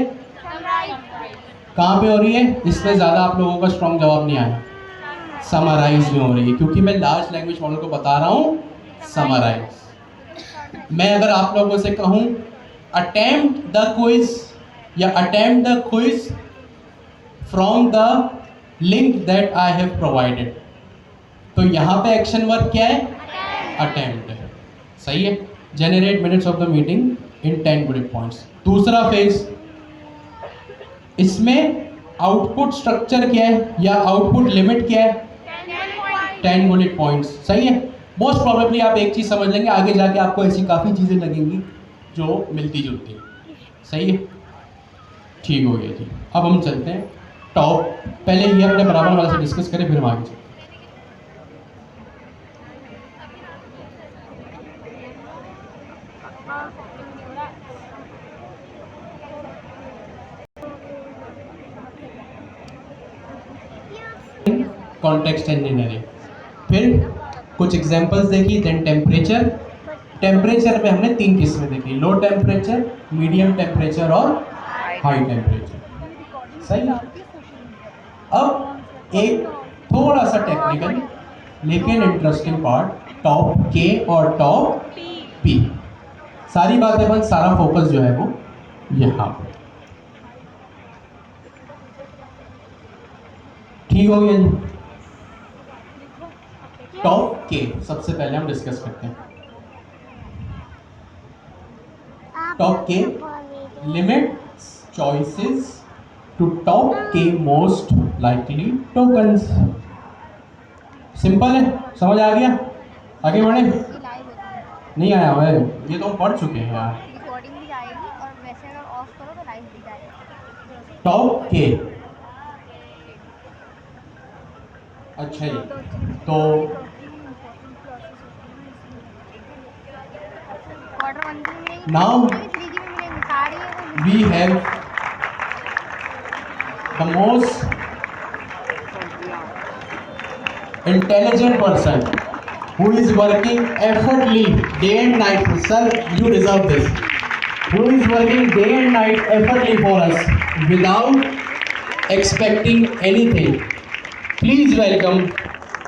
कहाँ पे हो रही है? इसमें ज्यादा आप लोगों का स्ट्रॉन्ग जवाब नहीं आया। समराइज में हो रही है, क्योंकि मैं लार्ज लैंग्वेज मॉडल को बता रहा हूं समराइज। मैं अगर आप लोगों से कहूं अटेम्प्ट द क्विज या attempt the quiz from the link that I have provided, तो यहां पे एक्शन वर्ब क्या है? अटेम्प्ट है। सही है। Generate minutes of the meeting in 10 bullet points. दूसरा फेज, इसमें आउटपुट स्ट्रक्चर क्या है या आउटपुट लिमिट क्या है? 10 बुलेट पॉइंट्स। सही है। मोस्ट प्रोबेबली आप एक चीज समझ लेंगे, आगे जाके आपको ऐसी काफी चीजें लगेंगी जो मिलती जुलती हैं। सही है, ठीक हो गया जी। अब हम चलते हैं टॉप। पहले ये अपने बराबर वाले से डिस्कस करें, फिर हम आगे चलते हैं। कॉन्टेक्स्ट इंजीनियरिंग, फिर कुछ एग्जांपल्स देखी, देन टेम्परेचर। टेम्परेचर में हमने 3 किस्में देखी, लो टेम्परेचर, मीडियम टेम्परेचर और हाई टेम्परेचर। सही है। अब एक थोड़ा सा टेक्निकल लेकिन इंटरेस्टिंग पार्ट, टॉप के और टॉप पी। सारी बातें बंद, सारा फोकस जो है वो यहाँ पे। ठीक हो गया जी। टॉप के सबसे पहले हम डिस्कस करते हैं। टॉप के लिमिट चॉइसेस टू टॉप के मोस्ट लाइकली टोकन्स। सिंपल है, समझ आ गया? आगे बढ़े? नहीं आया हुआ है, ये तो हम पढ़ चुके हैं यार। टॉप के, अच्छा जी, तो now we have the most intelligent person who is working effortlessly day and night. Sir, you deserve this. Who is working day and night effortlessly for us without expecting anything. Please welcome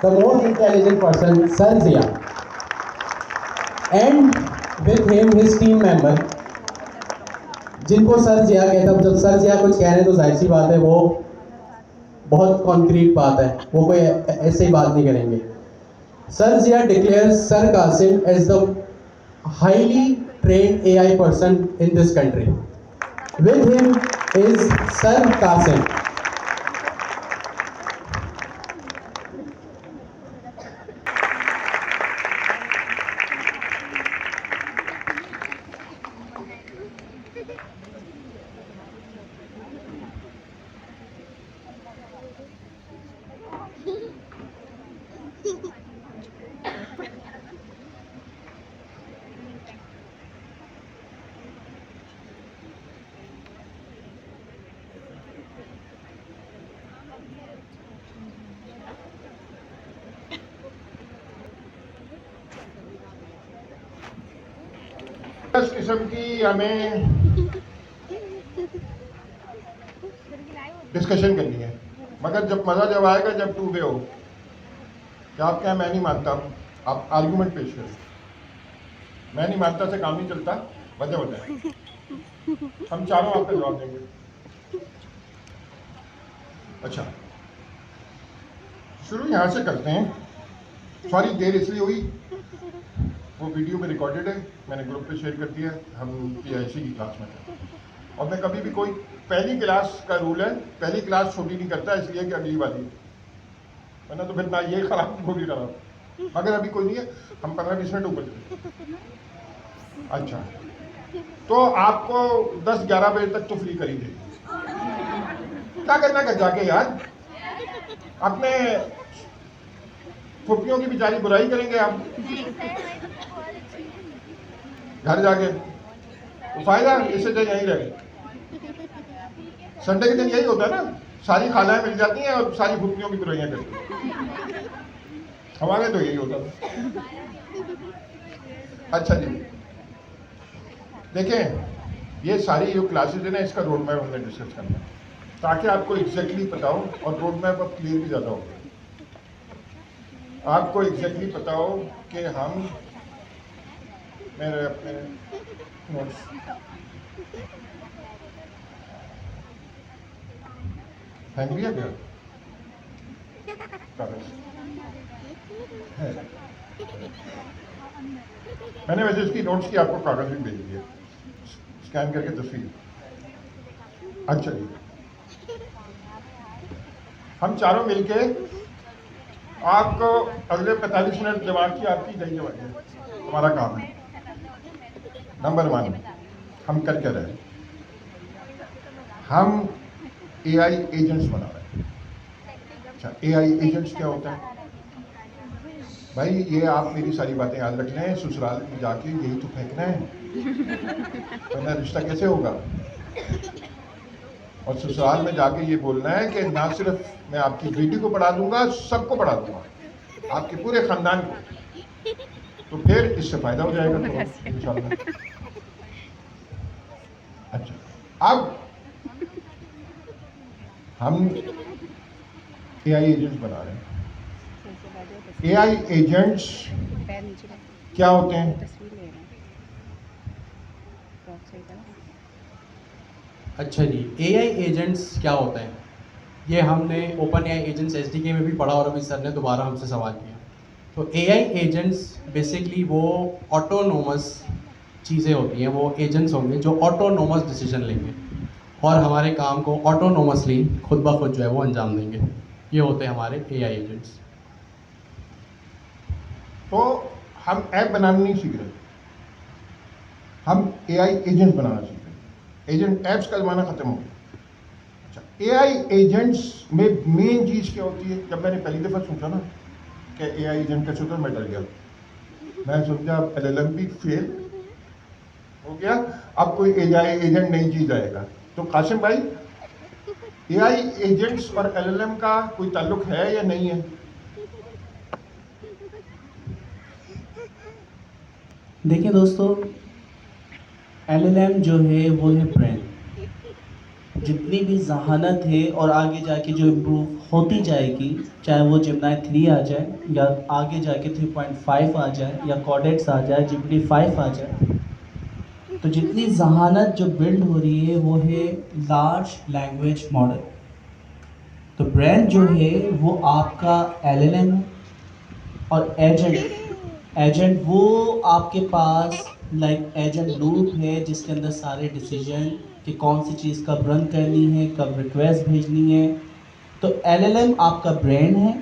the most intelligent person, Sir Zia, and with him his team member, जिनको sir जिया कहता है। जब sir जिया कुछ कह रहे हैं तो जाहिर सी बात है वो बहुत कॉन्क्रीट बात है, वो कोई ऐसे ही बात नहीं करेंगे। Sir Jiya declares Sir Qasim as the highly trained AI person in this country. With him is Sir Qasim. इस किस्म की हमें डिस्कशन करनी है, मगर जब मज़ा जब आएगा जब टू वे हो। क्या आप क्या? मैं नहीं मानता, आप आर्गूमेंट पेश करें। मैं नहीं मानता से काम नहीं चलता, वजह बताएं। हम चारों आपका जवाब देंगे। अच्छा, शुरू यहाँ से करते हैं। सॉरी देर इसलिए हुई, वो वीडियो में रिकॉर्डेड है, मैंने ग्रुप पे शेयर कर दिया। हम PIC की क्लास में थे और मैं कभी भी कोई पहली क्लास का रूल है, पहली क्लास छोटी नहीं करता इसलिए कि अगली वाली, वरना तो फिर ना ये खराब वो भी खराब। अगर अभी कोई नहीं है हम 15-20 मिनट ऊपर चले। अच्छा, तो आपको 10-11 बजे तक तो फ्री कर ही देगी। क्या करना कर जाके यार, अपने फुफियों की बेचारी बुराई करेंगे आप घर जाके, तो फायदा इससे तो यहीं रहे। संडे के दिन यही होता है ना, सारी खालाएं मिल जाती हैं और सारी फुफियों की बुराइयां करती हैं। हमारे तो यही होता था। अच्छा जी, देखें, ये सारी जो क्लासेज है ना, इसका रोड मैप हमने डिस्कस करना है ताकि आपको एग्जैक्टली पता हो, और रोड मैप अब क्लियर भी ज़्यादा हो, आपको एग्जैक्टली पता हो कि हम, मेरे अपने नोट्स हैंग भी है क्या कागज है? मैंने वैसे इसकी नोट्स की आपको कागज भी भेज दिया, स्कैन करके तस्वीर। अच्छा जी, हम चारों मिलके आपको अगले 45 मिनट दिमाग की आपकी दही जमाएंगे, हमारा काम है। नंबर 1 हम कर क्या रहे हैं, हम AI एजेंट्स बना रहे हैं। अच्छा, AI एजेंट्स क्या होता है भाई? ये आप मेरी सारी बातें याद रख लें, ससुराल में जाके यही तो फेंकना है, वरना रिश्ता कैसे होगा? और ससुराल में जाके ये बोलना है कि ना सिर्फ मैं आपकी बेटी को पढ़ा दूंगा, सबको पढ़ा दूंगा, आपके पूरे खानदान को। तो फिर इससे फायदा हो जाएगा तो इंशाल्लाह। अच्छा, अब हम AI एजेंट्स बना रहे हैं। AI एजेंट्स क्या होते हैं? अच्छा जी, AI एजेंट्स क्या होते हैं, ये हमने OpenAI एजेंट्स SDK में भी पढ़ा और अभी सर ने दोबारा हमसे सवाल किया। तो AI एजेंट्स बेसिकली वो ऑटोनोमस चीज़ें होती हैं, वो एजेंट्स होंगे जो ऑटोनोमस डिसीजन लेंगे और हमारे काम को ऑटोनोमसली खुद ब खुद जो है वो अंजाम देंगे। ये होते हैं हमारे AI एजेंट्स। तो हम ऐप बनाना नहीं सीख रहे, हम AI एजेंट बनाना सीख रहे हैं। एजेंट ऐप्स का जमाना खत्म हो गया। अच्छा, AI एजेंट्स में मेन चीज़ क्या होती है? जब मैंने पहली दफ़ा सोचा ना कि AI एजेंट कैसे होता है, मैं डर गया। मैं सोचा LLM भी फेल हो गया, अब कोई AI एजेंट नई चीज़ आएगा। तो कासिम भाई, AI एजेंट्स और LLM का कोई ताल्लुक है या नहीं है? देखिए दोस्तों, LLM जो है वो है ब्रेन। जितनी भी जहानत है और आगे जाके जो इम्प्रूव होती जाएगी, चाहे वो Gemini 3 आ जाए या आगे जाके 3.5 आ जाए या कॉर्डेक्स आ जाए, GPT 5 आ जाए, तो जितनी जहानत जो बिल्ड हो रही है वो है लार्ज लैंग्वेज मॉडल। तो ब्रेन जो है वो आपका LLM है, और एजेंट वो आपके पास लाइक एजेंट लूप है जिसके अंदर सारे डिसीजन कि कौन सी चीज़ कब रन करनी है, कब रिक्वेस्ट भेजनी है। तो LLM आपका ब्रेन है,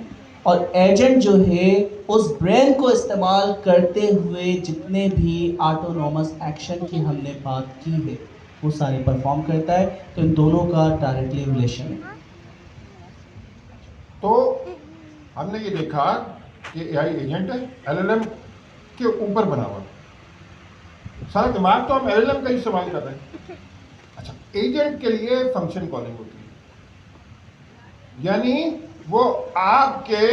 और एजेंट जो है उस ब्रेन को इस्तेमाल करते हुए जितने भी ऑटोनोमस एक्शन की हमने बात की है वो सारे परफॉर्म करता है। तो इन दोनों का डायरेक्टली रिलेशन है। तो हमने ये देखा कि AI एजेंट है LLM के ऊपर बना हुआ, सारा दिमाग तो हम LLM का इस्तेमाल कर रहे हैं। अच्छा, एजेंट के लिए फंक्शन कॉलिंग होती है, यानी वो आपके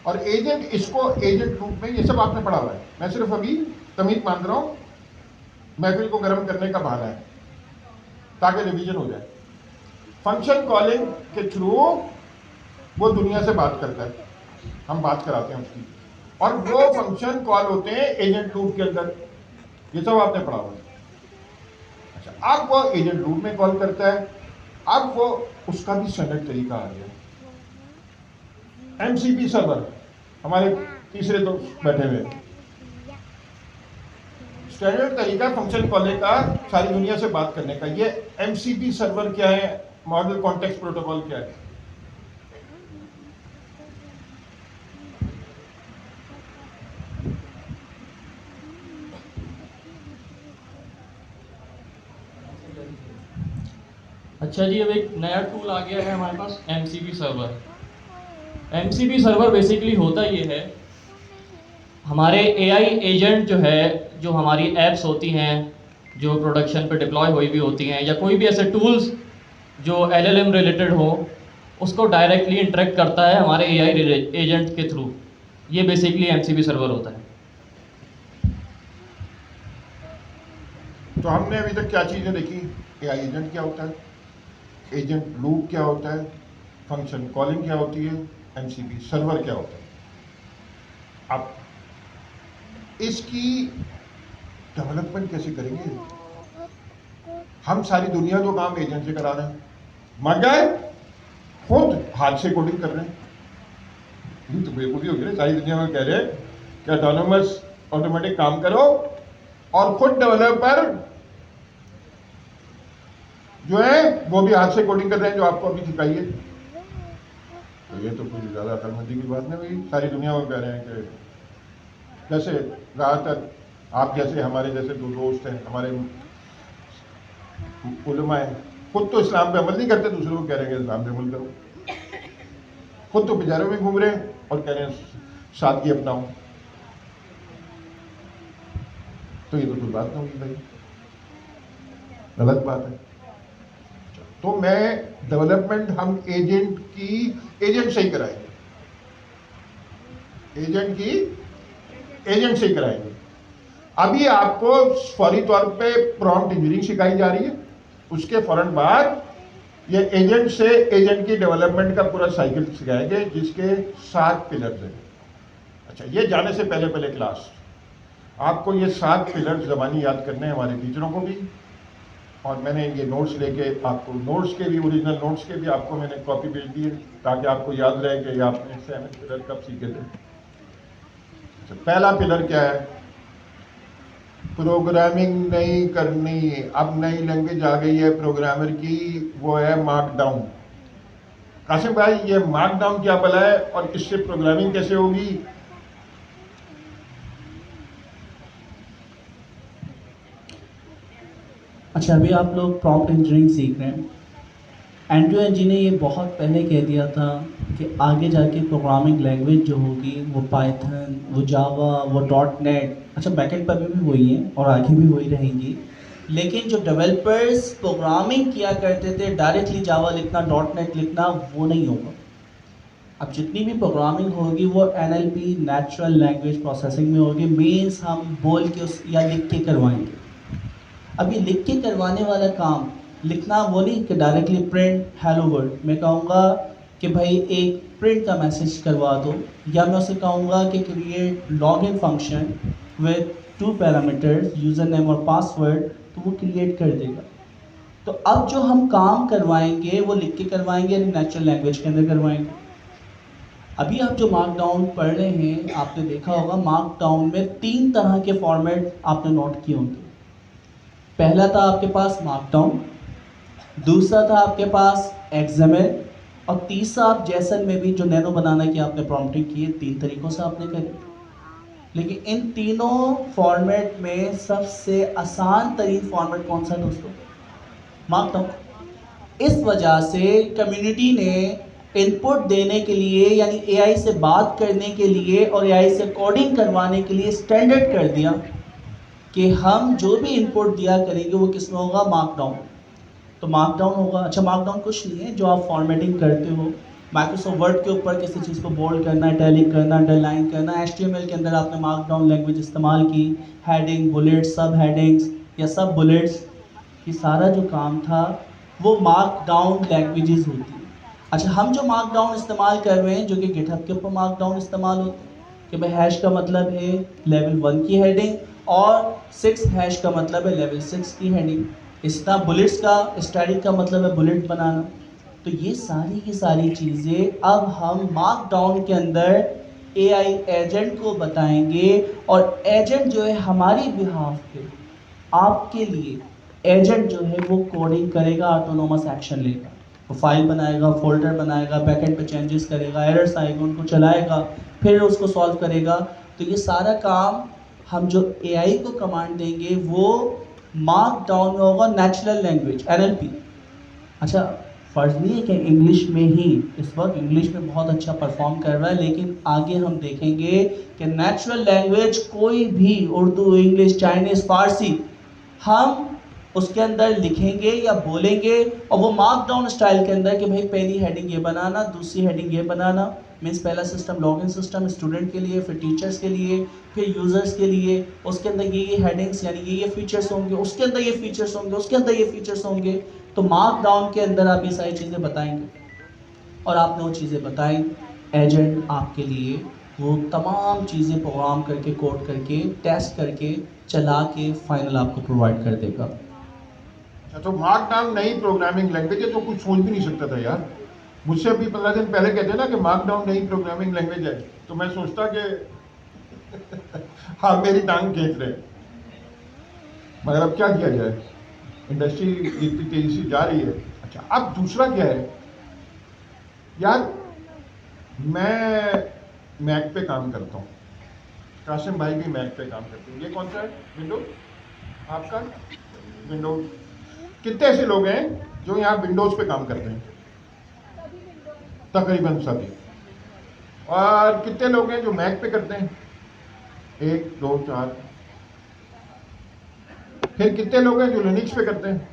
और एजेंट, इसको एजेंट लूप में, ये सब आपने पढ़ा हुआ है, मैं सिर्फ अभी तमीज मान रहा हूँ, महफिल को गर्म करने का बहाना है ताकि रिवीजन हो जाए। फंक्शन कॉलिंग के थ्रू वो दुनिया से बात करता है, हम बात कराते हैं उसकी, और वो फंक्शन कॉल होते हैं एजेंट लूप के अंदर। ये सब आपने पढ़ा हुआ है। अच्छा, अब वो एजेंट लूप में कॉल करता है, अब वो उसका भी स्टैंडर्ड तरीका आ गया। एमसीपी सर्वर, हमारे तीसरे दोस्त बैठे हुए, स्टैंडर्ड तरीका फंक्शन कॉलिंग का सारी दुनिया से बात करने का। ये एमसीपी सर्वर क्या है, मॉडल कॉन्टेक्स्ट प्रोटोकॉल क्या है? अच्छा जी, अब एक नया टूल आ गया है हमारे पास, MCP server. MCP server basically होता ये है, हमारे AI एजेंट जो है, जो हमारी एप्स होती हैं जो प्रोडक्शन पे डिप्लॉय हुई भी होती हैं, या कोई भी ऐसे टूल्स जो LLM रिलेटेड हो, उसको डायरेक्टली इंटरेक्ट करता है हमारे AI एजेंट के थ्रू। ये बेसिकली MCP सर्वर होता है। तो हमने अभी तक क्या चीजें देखी? एआई एजेंट क्या होता है, एजेंट लूप क्या होता है, फंक्शन कॉलिंग क्या होती है, एमसीपी सर्वर क्या होता है। अब इसकी डेवलपमेंट कैसे करेंगे? हम सारी दुनिया जो काम एजेंट से करा रहे हैं, मगर खुद हाथ से कोडिंग कर रहे हैं। ये तो बेवकूफी हो गई ना, सारी दुनिया में कह रहे हैं कि ऑटोनोमस ऑटोमेटिक काम करो, और खुद डेवलपर जो है वो भी हाथ से कोडिंग कर रहे हैं, जो आपको अभी सिखाई है। तो ये तो कोई ज्यादा अकलमंदी की बात नहीं हुई। सारी दुनिया में कह रहे हैं कि जैसे रहा तक आप जैसे हमारे जैसे दो दोस्त हैं, हमारे उलमा हैं, खुद तो इस्लाम पे अमल नहीं करते, दूसरों को कह रहे हैं कि इस्लाम पे अमल करो। खुद तो बाजारों में घूम रहे हैं और कह रहे हैं सादगी अपनाओ। तो ये तो कोई बात नहीं हुई भाई, गलत बात है। तो मैं डेवलपमेंट हम एजेंट से ही कराएंगे, एजेंट से ही कराएंगे। अभी आपको फौरी तौर पे प्रॉम्प्ट इंजीनियरिंग सिखाई जा रही है, उसके फौरन बाद ये एजेंट से एजेंट की डेवलपमेंट का पूरा साइकिल सिखाएंगे, जिसके 7 पिलर्स हैं। अच्छा, ये जाने से पहले क्लास आपको ये 7 पिलर्स ज़बानी याद करने हैं, हमारे टीचरों को भी। और मैंने ये नोट्स लेके आपको, नोट्स के भी, ओरिजिनल नोट्स के भी आपको मैंने कॉपी भेज दी है, ताकि आपको याद रहे कि आपने 7 पिलर कब सीखे थे। अच्छा, पहला पिलर क्या है? प्रोग्रामिंग नहीं करनी। अब नई लैंग्वेज आ गई है प्रोग्रामर की, वो है मार्कडाउन। कासिम भाई, ये मार्कडाउन क्या भला है और इससे प्रोग्रामिंग कैसे होगी? अच्छा, अभी आप लोग प्रॉम्प्ट इंजीनियरिंग सीख रहे हैं। एंड्रयू एनजी ने ये बहुत पहले कह दिया था कि आगे जाके प्रोग्रामिंग लैंग्वेज जो होगी वो पाइथन, वो जावा, वो .NET, अच्छा बैकएंड पर भी वही है और आगे भी वही रहेंगी। लेकिन जो डेवलपर्स प्रोग्रामिंग किया करते थे, डायरेक्टली जावा लिखना, .NET लिखना, वो नहीं होगा। अब जितनी भी प्रोग्रामिंग होगी वो NLP, नेचुरल लैंग्वेज प्रोसेसिंग में होगी। मीन्स हम बोल के उस या लिख के करवाएंगे। अभी लिख के करवाने वाला काम, लिखना वो नहीं कि डायरेक्टली प्रिंट हेलो वर्ल्ड। मैं कहूँगा कि भाई एक प्रिंट का मैसेज करवा दो, या मैं उसे कहूँगा कि create login function with 2 parameters, user name और पासवर्ड, तो वो क्रिएट कर देगा। तो अब जो हम काम करवाएंगे वो लिख के करवाएंगे या नेचुरल लैंग्वेज के अंदर करवाएंगे। अभी आप जो मार्कडाउन पढ़ रहे हैं, आपने देखा होगा मार्कडाउन में 3 तरह के फॉर्मेट आपने नोट किए होंगे। पहला था आपके पास मार्कडाउन, दूसरा था आपके पास XML, और तीसरा आप जैसन में भी जो नैनो बनाना की आपने प्रॉम्प्टिंग की है, 3 तरीकों से आपने करी। लेकिन इन तीनों फॉर्मेट में सबसे आसान तरीन फॉर्मेट कौन सा दोस्तों? मार्कडाउन। इस वजह से कम्युनिटी ने इनपुट देने के लिए, यानी AI से बात करने के लिए और AI से कोडिंग करवाने के लिए स्टैंडर्ड कर दिया कि हम जो भी इनपुट दिया करेंगे वो किस में होगा? मार्कडाउन। तो मार्कडाउन होगा। अच्छा, मार्कडाउन कुछ नहीं है, जो आप फॉर्मेटिंग करते हो माइक्रोसॉफ्ट वर्ड के ऊपर किसी चीज़ को बोल्ड करना, इटैलिक करना, अंडरलाइन करना, HTML के अंदर आपने मार्कडाउन लैंग्वेज इस्तेमाल की, हेडिंग, बुलेट्स, सब हेडिंग्स या सब बुलेट्स, ये सारा जो काम था वो मार्कडाउन लैंग्वेजेस होती है। अच्छा, हम जो मार्कडाउन इस्तेमाल कर रहे हैं, जो कि गिटहब के ऊपर मार्कडाउन इस्तेमाल होते हैं, कि भाई हैश का मतलब है लेवल 1 की हेडिंग और 6 हैश का मतलब है लेवल 6 की हेडिंग। इसका बुलेट्स का स्टैटिक का मतलब है बुलेट बनाना। तो ये सारी की सारी चीज़ें अब हम मार्कडाउन के अंदर एआई एजेंट को बताएंगे, और एजेंट जो है हमारी बिहाफ पे आपके लिए एजेंट जो है वो कोडिंग करेगा, ऑटोनोमस एक्शन लेगा, वो फाइल बनाएगा, फोल्डर बनाएगा, बैकएंड पे चेंजेस करेगा, एरर्स आएगा उनको चलाएगा, फिर उसको सॉल्व करेगा। तो ये सारा काम हम जो एआई को कमांड देंगे वो मार्क डाउन में होगा, नेचुरल लैंग्वेज एनएलपी। अच्छा, फर्ज नहीं है कि इंग्लिश में ही, इस वक्त इंग्लिश में बहुत अच्छा परफॉर्म कर रहा है, लेकिन आगे हम देखेंगे कि नेचुरल लैंग्वेज कोई भी उर्दू, इंग्लिश, चाइनीज़, फारसी हम उसके अंदर लिखेंगे या बोलेंगे, और वो मार्क डाउन स्टाइल के अंदर कि भाई पहली हेडिंग ये बनाना, दूसरी हेडिंग ये बनाना, मीन्स पहला सिस्टम लॉगिन सिस्टम स्टूडेंट के लिए, फिर टीचर्स के लिए, फिर यूजर्स के लिए, उसके अंदर ये हेडिंग्स यानी ये फीचर्स होंगे, उसके अंदर ये फीचर्स होंगे, उसके अंदर ये फीचर्स होंगे। तो मार्क डाउन के अंदर आप ये सारी चीज़ें बताएंगे, और आपने वो चीज़ें बताई, एजेंट आपके लिए वो तमाम चीज़ें प्रोग्राम करके, कोड करके, टेस्ट करके, चला के फाइनल आपको प्रोवाइड कर देगा। तो मार्कडाउन नई प्रोग्रामिंग लैंग्वेज है, तो कुछ सोच भी नहीं सकता था यार। मुझसे अभी 15 दिन पहले कहते ना कि मार्कडाउन नई प्रोग्रामिंग लैंग्वेज है, तो मैं सोचता कि हाँ मेरी टांग खींच रहे। मगर अब क्या किया जाए, इंडस्ट्री इतनी तेजी से जा रही है। अच्छा, अब दूसरा क्या है यार, मैं मैक पे काम करता हूँ, कासिम भाई भी मैक पे काम करते हैं। ये कौन सा है विंडोज? आपका विंडोज? कितने ऐसे लोग हैं जो यहाँ विंडोज पे काम करते हैं? तकरीबन सभी। और कितने लोग हैं जो मैक पे करते हैं? 1 2 4। फिर कितने लोग हैं जो लिनक्स पे करते हैं?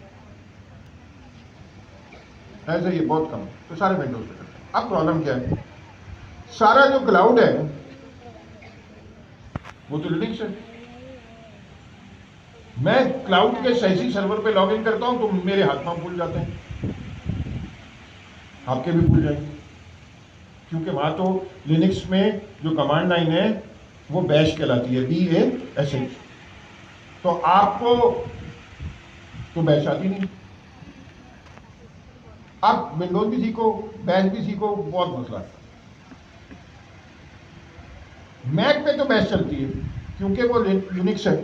ऐसे ही बहुत कम, तो सारे विंडोज पे करते हैं। अब प्रॉब्लम क्या है, सारा जो क्लाउड है वो तो लिनक्स है। मैं क्लाउड के सही सर्वर पे लॉगिन करता हूं तो मेरे हाथ पांव फूल जाते हैं, आपके भी फूल जाएंगे, क्योंकि वहां तो लिनक्स में जो कमांड लाइन है वो बैश कहलाती है, BASH। तो आपको तो बैश आती नहीं। आप विंडोज भी सीखो, बैश भी सीखो, बहुत मसला है। मैक पे तो बैश चलती है क्योंकि वो लिनक्स है,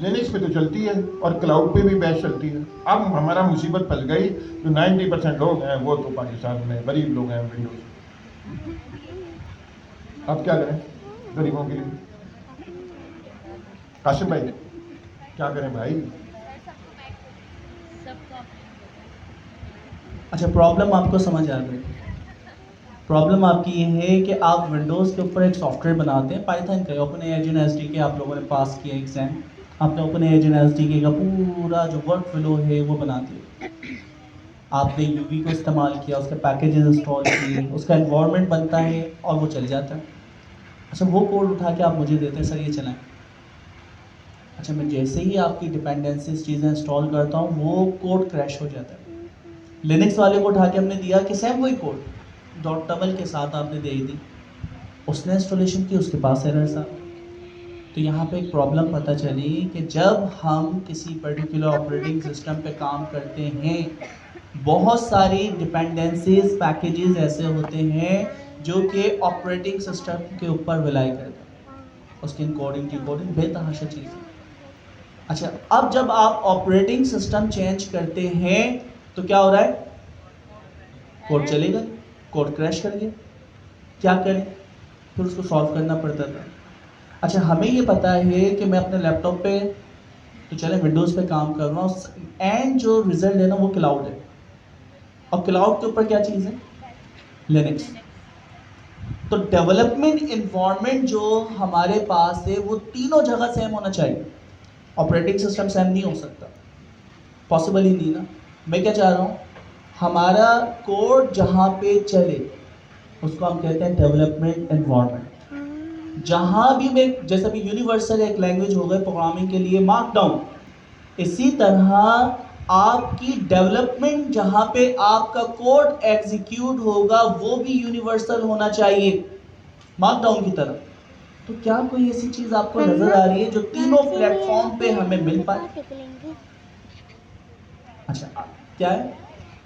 लिनक्स पे तो चलती है, और क्लाउड पे भी बैश चलती है। अब हमारा मुसीबत फंस गई, जो 90% लोग हैं वो तो पाकिस्तान में गरीब लोग हैं विंडोज। अब क्या करें गरीबों के लिए? काशिम भाई क्या करें भाई? अच्छा, प्रॉब्लम आपको समझ आ गई। प्रॉब्लम आपकी ये है कि आप विंडोज़ के ऊपर एक सॉफ्टवेयर बनाते हैं, पाइथन का, ओपन एजेंट SDK आप लोगों ने पास किया एग्जाम, आपने ओपन एजेंट SDK का पूरा जो वर्क फ्लो है वो बना दिया, आपने यूवी को इस्तेमाल किया, उसके पैकेजेस इंस्टॉल किए, उसका एनवायरनमेंट बनता है और वो चल जाता है। अच्छा, वो कोड उठा के आप मुझे देते हैं, सर ये चलाएं। अच्छा, मैं जैसे ही आपकी डिपेंडेंसीज चीज़ें इंस्टॉल करता हूँ वो कोड क्रैश हो जाता है। लिनक्स वाले को उठा के हमने दिया कि सेम वही कोड .table के साथ आपने दे दी, उसने इंस्टॉलेशन की, उसके पास एरर्स आ। तो यहाँ पे एक प्रॉब्लम पता चली कि जब हम किसी पर्टिकुलर ऑपरेटिंग सिस्टम पे काम करते हैं, बहुत सारी डिपेंडेंसीज पैकेजेस ऐसे होते हैं जो कि ऑपरेटिंग सिस्टम के ऊपर विलाई करते हैं, उसकी कोडिंग की कोडिंग बेतहाशा चीज़ है। अच्छा, अब जब आप ऑपरेटिंग सिस्टम चेंज करते हैं तो क्या हो रहा है, कोड चलेगा, कोड क्रैश कर गया, क्या करें, फिर उसको सॉल्व करना पड़ता था। अच्छा, हमें ये पता है कि मैं अपने लैपटॉप पे तो चले विंडोज़ पे काम कर रहा हूँ, एंड जो रिजल्ट है ना वो क्लाउड है, और क्लाउड के ऊपर क्या चीज़ है, लिनक्स। तो डेवलपमेंट इन्वायरमेंट जो हमारे पास है वो तीनों जगह सेम होना चाहिए। ऑपरेटिंग सिस्टम सेम नहीं हो सकता, पॉसिबल ही नहीं ना। मैं क्या चाह रहा हूँ, हमारा कोड जहाँ पे चले उसको हम कहते हैं डेवलपमेंट एनवायरनमेंट। जहाँ भी मैं, जैसे भी यूनिवर्सल एक लैंग्वेज हो गई प्रोग्रामिंग के लिए मार्कडाउन, इसी तरह आपकी डेवलपमेंट जहाँ पे आपका कोड एग्जीक्यूट होगा वो भी यूनिवर्सल होना चाहिए मार्कडाउन की तरह। तो क्या कोई ऐसी चीज़ आपको नज़र आ रही है जो तीनों प्लेटफॉर्म पे हमें मिल पाए? अच्छा क्या है?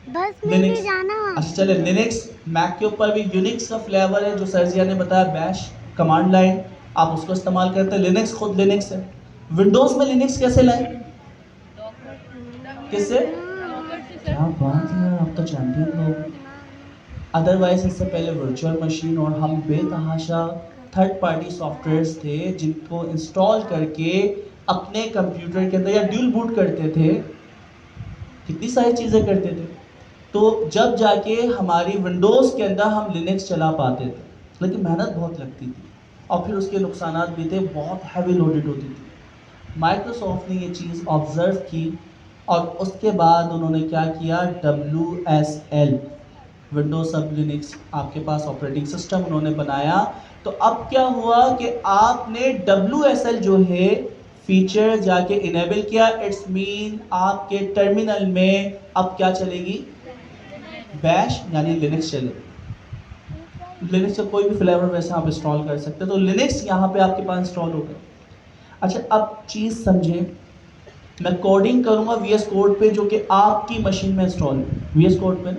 बस में भी लिनक्स। जाना। अच्छा चले, लिनक्स। मैक के ऊपर भी यूनिक्स का फ्लेवर है जो सर्जिया ने बताया, बैश कमांड लाइन, आप उसको इस्तेमाल करते हैं। लिनक्स खुद लिनक्स है। विंडोज में लिनक्स कैसे लाए? किससे? क्या बात है यार, आप तो चैंपियन लोग। अदरवाइज इससे पहले वर्चुअल मशीन और हम बेतहाशा थर्ड पार्टी सॉफ्टवेयर्स थे जिनको इंस्टॉल करके अपने कंप्यूटर के अंदर या ड्यूल बूट करते थे, कितनी सारी चीज़ें करते थे। तो जब जाके हमारी विंडोज़ के अंदर हम लिनक्स चला पाते थे, लेकिन मेहनत बहुत लगती थी और फिर उसके नुकसानात भी थे, बहुत हैवी लोडेड होती थी। माइक्रोसॉफ्ट ने ये चीज़ ऑब्जर्व की और उसके बाद उन्होंने क्या किया, WSL, विंडोज सब लिनक्स आपके पास ऑपरेटिंग सिस्टम उन्होंने बनाया। तो अब क्या हुआ कि आपने WSL जो है फीचर जाके इनेबल किया, इट्स मीन आपके टर्मिनल में अब क्या चलेगी, बैश यानी लिनक्स चलेगी। लिनक्स का कोई भी फ्लेवर वैसे आप इंस्टॉल कर सकते हैं, तो लिनक्स यहाँ पे आपके पास इंस्टॉल हो गया। अच्छा अब चीज़ समझें, मैं कोडिंग करूँगा VS कोड पे जो कि आपकी मशीन में इंस्टॉल है, VS कोड पे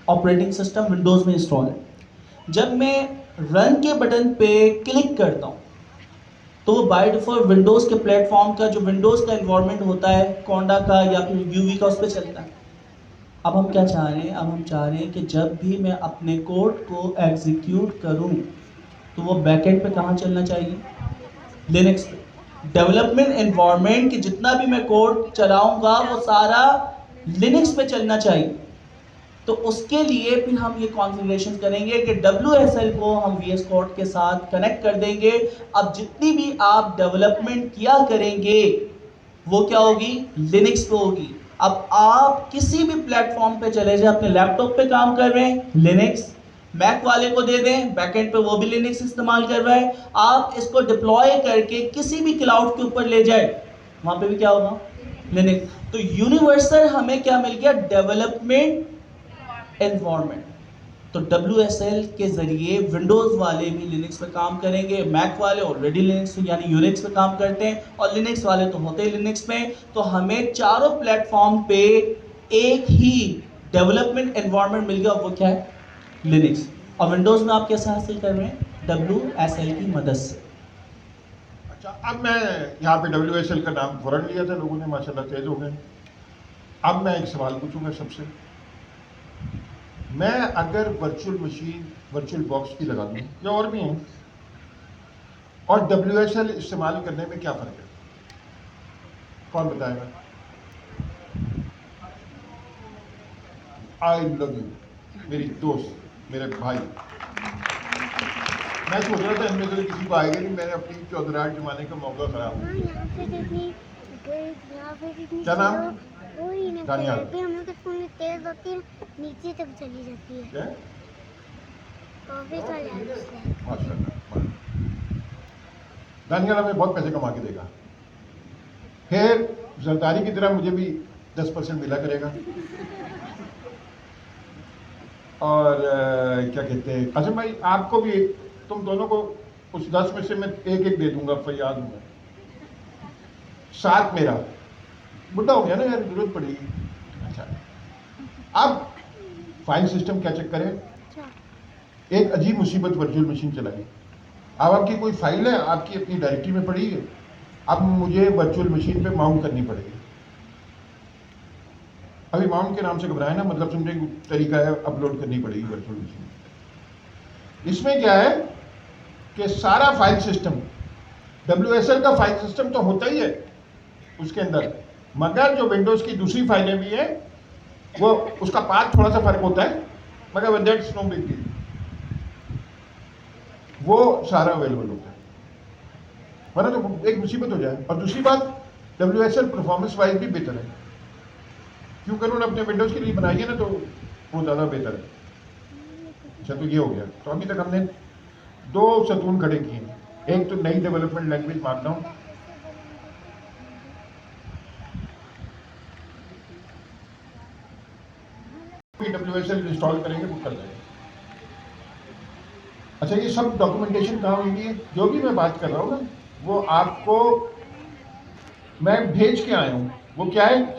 ऑपरेटिंग सिस्टम विंडोज़ में इंस्टॉल है। जब मैं रन के बटन पे क्लिक करता हूँ तो वो बाय डिफॉल्ट विंडोज़ के प्लेटफॉर्म का जो विंडोज़ का इन्वायरमेंट होता है, कोंडा का या फिर UV का, उस पर चलता है। अब हम क्या चाह रहे हैं, अब हम चाह रहे हैं कि जब भी मैं अपने कोड को एग्जीक्यूट करूं तो वो बैकएंड पे कहाँ चलना चाहिए, लिनक्स पे। डेवलपमेंट एनवायरनमेंट कि जितना भी मैं कोड चलाऊंगा वो सारा लिनक्स पे चलना चाहिए। तो उसके लिए फिर हम ये कॉन्फ़िगरेशन करेंगे कि WSL को हम VS कोड के साथ कनेक्ट कर देंगे। अब जितनी भी आप डेवलपमेंट किया करेंगे वो क्या होगी, लिनक्स पे होगी। अब आप किसी भी प्लेटफॉर्म पे चले जाए, अपने लैपटॉप पे काम कर रहे हैं लिनक्स, मैक वाले को दे दें बैकएंड पे वो भी लिनक्स इस्तेमाल कर रहा है, आप इसको डिप्लॉय करके किसी भी क्लाउड के ऊपर ले जाए वहां पे भी क्या होगा, लिनक्स। तो यूनिवर्सल हमें क्या मिल गया, डेवलपमेंट एनवायरनमेंट। तो WSL के जरिए विंडोज वाले भी लिनक्स पे काम करेंगे, मैक वाले ऑलरेडी लिनक्स यानी यूनिक्स पे काम करते हैं और लिनक्स वाले तो होते ही लिनक्स में। तो हमें चारों प्लेटफॉर्म पे एक ही डेवलपमेंट एनवायरनमेंट मिल गया, वो क्या है, लिनक्स। और विंडोज में आप कैसे हासिल कर रहे हैं, WSL की मदद से। अच्छा अब मैं यहाँ पे WSL का नाम फौरन लिया था लोगों ने, माशाल्लाह तेज हो गए। अब मैं एक सवाल पूछूंगा सबसे, मैं अगर वर्चुअल मशीन वर्चुअल बॉक्स की लगा दूँ या और भी हैं और WSL इस्तेमाल करने में क्या फ़र्क है, कौन बताएगा? आई लव यू मेरी दोस्त, मेरे भाई। मैं सोच रहा था इनमें से किसी को आएगा नहीं, मैंने अपनी चौधराहट जमाने का मौका खराब हाँ, किया। यहाँ पे कितनी क्या नाम? वही ना, दानियाल। पे हम लोग के स्कूल में तेज होती है, नीचे तक चली जाती है, क्या? तो भी चल जाती है। माशाल्लाह। दानियाल हमें बहुत पैसे कमा के देगा, फिर जरदारी की तरह मुझे भी 10% मिला करेगा। और क्या कहते हैं कासिम भाई, आपको भी, तुम दोनों को उस 10 में से मैं एक एक दे दूंगा, फैयाद हूँ मैं, 7 मेरा। बुढ़ा हो गया ना यार, जरूरत पड़ेगी। अच्छा अब फाइल सिस्टम क्या चक्कर है, एक अजीब मुसीबत वर्चुअल मशीन चलाई। अब आपकी कोई फाइल है, आपकी अपनी डायरेक्टरी में पड़ी है, अब मुझे वर्चुअल मशीन पे माउंट करनी पड़ेगी। अभी माउंट के नाम से घबराए ना, मतलब समझे तरीका है, अपलोड करनी पड़ेगी वर्चुअल मशीन। इसमें क्या है कि सारा फाइल सिस्टम, WSL का फाइल सिस्टम तो होता ही है उसके अंदर, मगर जो विंडोज की दूसरी फाइलें भी हैं वो उसका पाथ थोड़ा सा फर्क होता है, मगर दैट्स नो बिग डील, वो सारा अवेलेबल होता है, वरना तो एक मुसीबत हो जाए। और दूसरी बात, WSL परफॉर्मेंस वाइज भी बेहतर है, क्योंकि उन्होंने अपने विंडोज के लिए बनाई है ना, तो वो ज़्यादा बेहतर है। अच्छा तो ये हो गया। तो अभी तक हमने 2 सतून खड़े किए हैं, एक तो नई development language markdown, WSL install करेंगे वो कर देंगे। अच्छा ये सब डॉक्यूमेंटेशन कहाँ होंगी, जो भी मैं बात कर रहा हूँ ना वो आपको मैं भेज के आया हूँ। वो क्या है,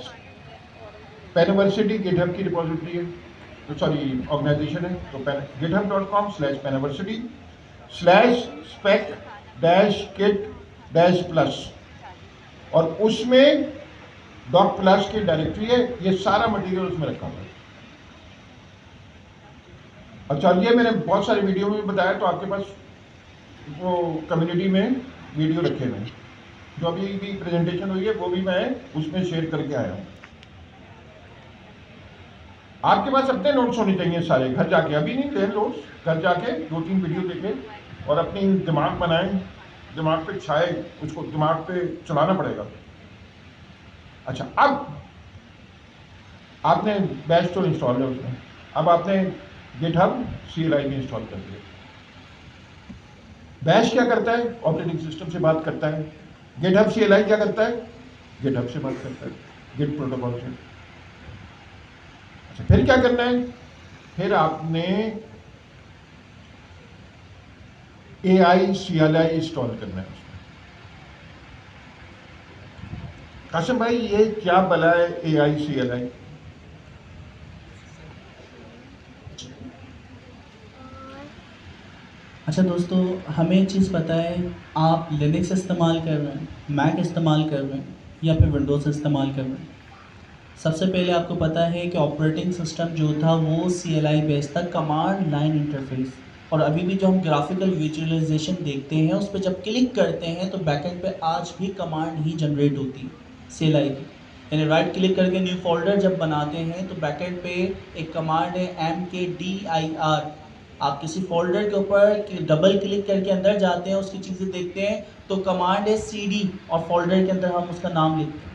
पेनिवर्सिटी गिटहब की रिपोजिटरी है, तो सॉरी ऑर्गेनाइजेशन है, तो github.com/peneversity/spec-kit-plus और उसमें डॉक प्लस की डायरेक्टरी है, ये सारा मटेरियल उसमें रखा हुआ है। अच्छा, ये मैंने बहुत सारी वीडियो में बताया, तो आपके पास वो कम्युनिटी में वीडियो रखे हुए हैं, जो अभी भी प्रेजेंटेशन हुई है वो भी मैं उसमें शेयर करके आया हूँ। आपके पास अपने नोट्स होने चाहिए सारे, घर जाके, अभी नहीं लें नोट्स, घर जाके 2-3 वीडियो देखें और अपनी दिमाग बनाएं, दिमाग पे छाए, उसको दिमाग पे चलाना पड़ेगा। अच्छा, अब आपने बैच तो इंस्टॉल है उसमें, अब आपने गिटहब CLI भी इंस्टॉल कर दिया। बैच क्या करता है? ऑपरेटिंग सिस्टम से बात करता है। गिटहब CLI क्या करता है? गिटहब से बात करता है, गिट प्रोटोकॉल से। अच्छा, फिर क्या करना है? फिर आपने AI CLI इंस्टॉल करना है उसमें। काशिम भाई, ये क्या भला है AI CLI? अच्छा दोस्तों, हमें एक चीज़ पता है, आप लिनक्स इस्तेमाल कर रहे हैं, मैक इस्तेमाल कर रहे हैं या फिर विंडोज़ इस्तेमाल कर रहे हैं। सबसे पहले आपको पता है कि ऑपरेटिंग सिस्टम जो था वो CLI बेस्ड था, कमांड लाइन इंटरफेस। और अभी भी जो हम ग्राफिकल विजुअलाइजेशन देखते हैं उस पर जब क्लिक करते हैं तो बैकएंड पे आज भी कमांड ही जनरेट होती है CLI की। यानी राइट क्लिक करके न्यू फोल्डर जब बनाते हैं तो बैकएंड पे एक कमांड है mkdir। आप किसी फोल्डर के ऊपर डबल क्लिक करके अंदर जाते हैं, उसकी चीज़ें देखते हैं, तो कमांड है cd और फोल्डर के अंदर हम उसका नाम लिखते हैं।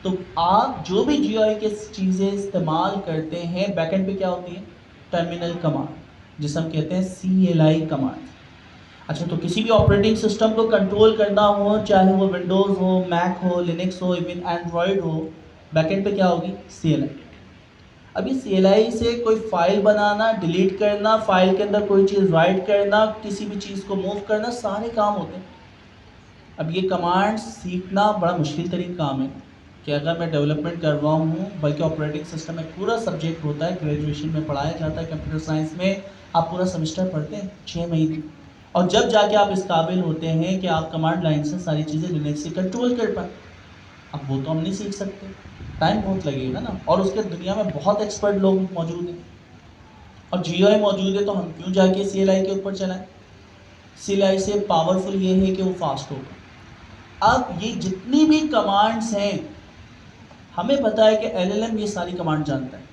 तो आप जो भी GUI के चीज़ें इस्तेमाल करते हैं, बैकएंड पे क्या होती है? टर्मिनल कमांड, जिसे हम कहते हैं CLI कमांड। अच्छा, तो किसी भी ऑपरेटिंग सिस्टम को कंट्रोल करना हो, चाहे वो विंडोज़ हो, मैक हो, लिनक्स हो, इवन एंड्रॉयड हो, बैकएंड पे क्या होगी? CLI। अभी CLI से कोई फाइल बनाना, डिलीट करना, फाइल के अंदर कोई चीज़ राइट करना, किसी भी चीज़ को मूव करना, सारे काम होते हैं। अब ये कमांड सीखना बड़ा मुश्किल तरीन काम है कि अगर मैं डेवलपमेंट कर रहा हूँ, बल्कि ऑपरेटिंग सिस्टम एक पूरा सब्जेक्ट होता है, ग्रेजुएशन में पढ़ाया जाता है, कंप्यूटर साइंस में आप पूरा सेमेस्टर पढ़ते हैं 6 महीने, और जब जाके आप इस काबिल होते हैं कि आप कमांड लाइन से सारी चीज़ें लिनक्स से कंट्रोल कर पाए। अब वो तो हम नहीं सीख सकते, टाइम बहुत लगेगा ना, और उसके दुनिया में बहुत एक्सपर्ट लोग मौजूद हैं और GUI मौजूद है, तो हम क्यों जाके CLI के ऊपर चलाएं? CLI से पावरफुल ये है कि वो फास्ट होगा। अब ये जितनी भी कमांड्स हैं, हमें पता है कि LLM ये सारी कमांड जानता है।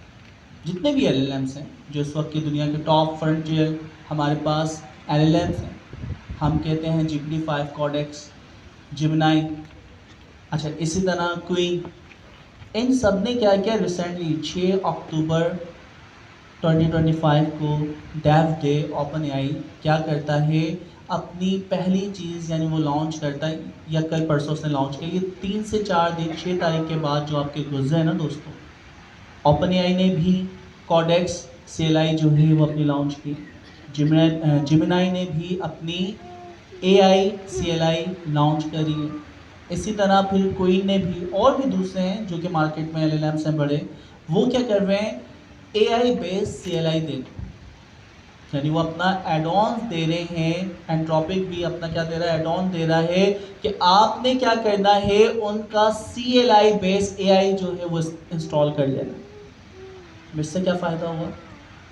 जितने भी LLMs हैं जो इस वक्त की दुनिया के टॉप फ्रंटियर हमारे पास LLMs हैं, हम कहते हैं GPT-5 कॉडेक्स, जिमिनाई, अच्छा इसी तरह क्वीन, इन सब ने क्या किया रिसेंटली 6 अक्टूबर 2025 को डेव डे OpenAI क्या करता है, अपनी पहली चीज़ यानी वो लॉन्च करता है, या कल परसों उसने लॉन्च किया, ये 3 से 4 दिन 6 तारीख के बाद जो आपके गुजरे हैं ना दोस्तों, OpenAI ने भी कॉडेक्स CLI जो है वो अपनी लॉन्च की, जिमिनाई ने भी अपनी AI CLI लॉन्च करी है। इसी तरह फिर क्वीन ने भी, और भी दूसरे हैं जो कि मार्केट में LLMs हैं बड़े, वो क्या कर रहे हैं, AI बेस्ड CLI दे रहे हैं, यानी वो अपना एड ऑन दे रहे हैं। एंट्रोपिक भी अपना क्या दे रहा है, एड ऑन दे रहा है कि आपने क्या करना है, उनका CLI बेस्ड AI जो है वो इंस्टॉल कर लेना। इससे क्या फ़ायदा हुआ,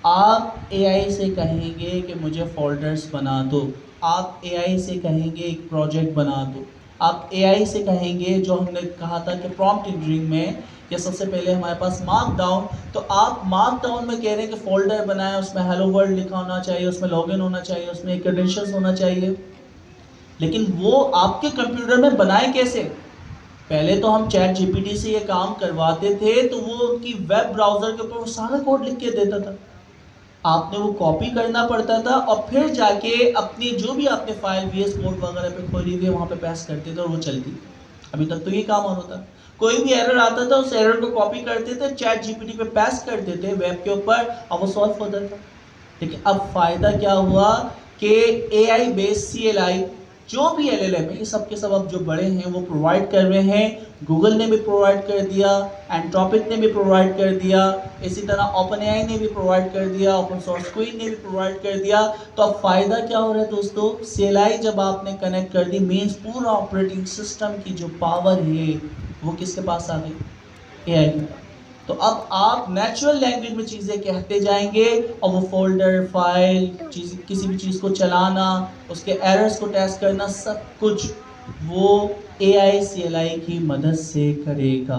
आप AI से कहेंगे कि मुझे फोल्डर्स बना दो, आप AI से कहेंगे एक प्रोजेक्ट बना दो, आप AI से कहेंगे जो हमने कहा था कि प्रॉम्प्ट इंजीनियरिंग में या सबसे पहले हमारे पास मार्कडाउन, तो आप मार्कडाउन में कह रहे हैं कि फोल्डर बनाएं, उसमें हेलो वर्ल्ड लिखा होना चाहिए, उसमें लॉगिन होना चाहिए, उसमें एक क्रेडेंशियल्स होना चाहिए, लेकिन वो आपके कंप्यूटर में बनाए कैसे? पहले तो हम चैट GPT से ये काम करवाते थे, तो वो उनकी वेब ब्राउज़र के ऊपर वो सारा कोड लिख के देता था, आपने वो कॉपी करना पड़ता था और फिर जाके अपनी जो भी आपने फाइल VS कोड वगैरह पे खोली हुई है वहाँ पे पेस्ट करते थे और वो चलती। अभी तक तो ये काम हो रहा था, कोई भी एरर आता था उस एरर को कॉपी करते थे, चैट GPT पे पेस्ट करते थे वेब के ऊपर और वो सॉल्व होता था। लेकिन अब फ़ायदा क्या हुआ कि AI बेस्ड CLI जो भी LLM है, ये सब के सब अब जो बड़े हैं वो प्रोवाइड कर रहे हैं। गूगल ने भी प्रोवाइड कर दिया, एंट्रोपिक ने भी प्रोवाइड कर दिया, इसी तरह OpenAI ने भी प्रोवाइड कर दिया, ओपन सोर्स क्वीन ने भी प्रोवाइड कर दिया। तो अब फायदा क्या हो रहा है दोस्तों, CLI जब आपने कनेक्ट कर दी, मीन्स पूरा ऑपरेटिंग सिस्टम की जो पावर है वो किसके पास आ गई, AI के पास। तो अब आप नेचुरल लैंग्वेज में चीज़ें कहते जाएंगे और वो फोल्डर, फाइल, चीज़, किसी भी चीज़ को चलाना, उसके एरर्स को टेस्ट करना, सब कुछ वो AI CLI की मदद से करेगा।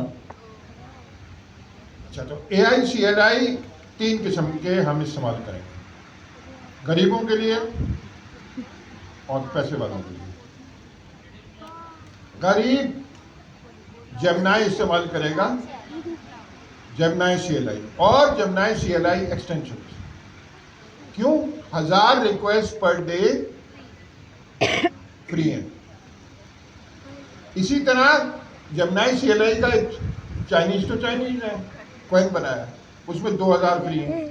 अच्छा, तो AI CLI 3 किस्म के हम इस्तेमाल करेंगे, गरीबों के लिए और पैसे वालों के लिए। गरीब जेमिनी इस्तेमाल करेगा, जेमिनी CLI और जेमिनी CLI एक्सटेंशन। क्यों? 1000 रिक्वेस्ट पर डे फ्री है। इसी तरह जेमिनी CLI का एक चाइनीज तो चाइनीज है, क्वेन बनाया, उसमें 2000 फ्री है,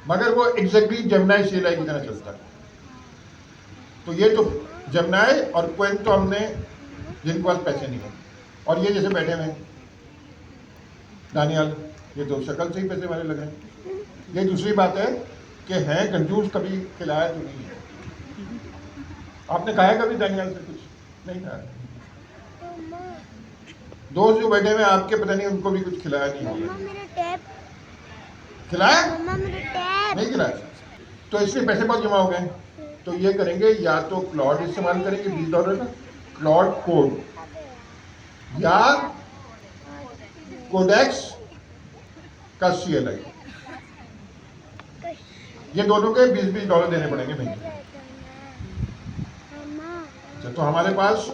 मगर वो एग्जैक्टली जेमिनी CLI की तरह चलता है। तो ये तो जेमिनी और क्वेन तो हमने, जिनके पास पैसे नहीं है, और ये जैसे बैठे हुए हैं दानियाल, ये तो शक्ल से ही पैसे वाले लगे हैं। ये दूसरी बात है कि हैं कंजूस, कभी खिलाया तो नहीं है। आपने खाया कभी दानियाल से कुछ? नहीं खाया। दोस्त जो बैठे हुए हैं आपके, पता नहीं उनको भी कुछ खिलाया नहीं होगा। मम्मा मेरा टैब, खिलाया? मम्मा मेरा टैब। नहीं खिलाया। तो इसलिए पैसे बहुत जमा हो गए। तो ये करेंगे, या तो क्लॉड इस्तेमाल करेंगे $20 का, क्लॉड कोड, या कोडेक्स का CLI। ये दोनों के $20 देने पड़ेंगे महीने। अच्छा, तो हमारे पास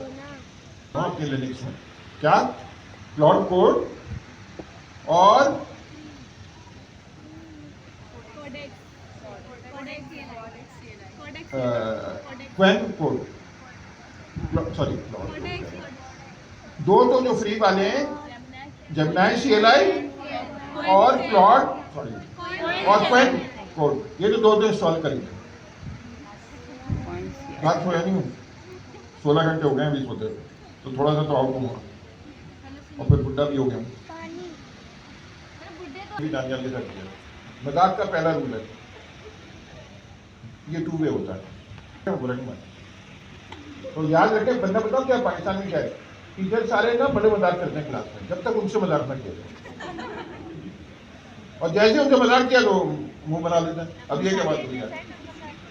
आपके लिनक्स में क्या, क्लॉड कोड और क्वेन कोड, सॉरी दो तो जो फ्री वाले हैं, जेमिनी CLI और क्लॉड, सॉरी, और क्वेन कोड, ये तो दो इंस्टॉल करेंगे। रात सोया नहीं हूँ, 16 घंटे हो गए हैं 20 होते, तो थोड़ा सा तो आउट हुआ और फिर बुढ़ा भी हो गया हूँ। दानियाल के साथ किया। मजाक का पहला रूल है, ये 2 वे होता है, तो याद रखें। बंदा बताओ क्या पाकिस्तान में क्या है, टीचर सारे ना बड़े मजाक करते हैं क्लास में, जब तक उनसे मजाक ना किया जाए, और जैसे उनसे मजाक किया तो मुंह बना लेते हैं। अब ये क्या बात हुई यार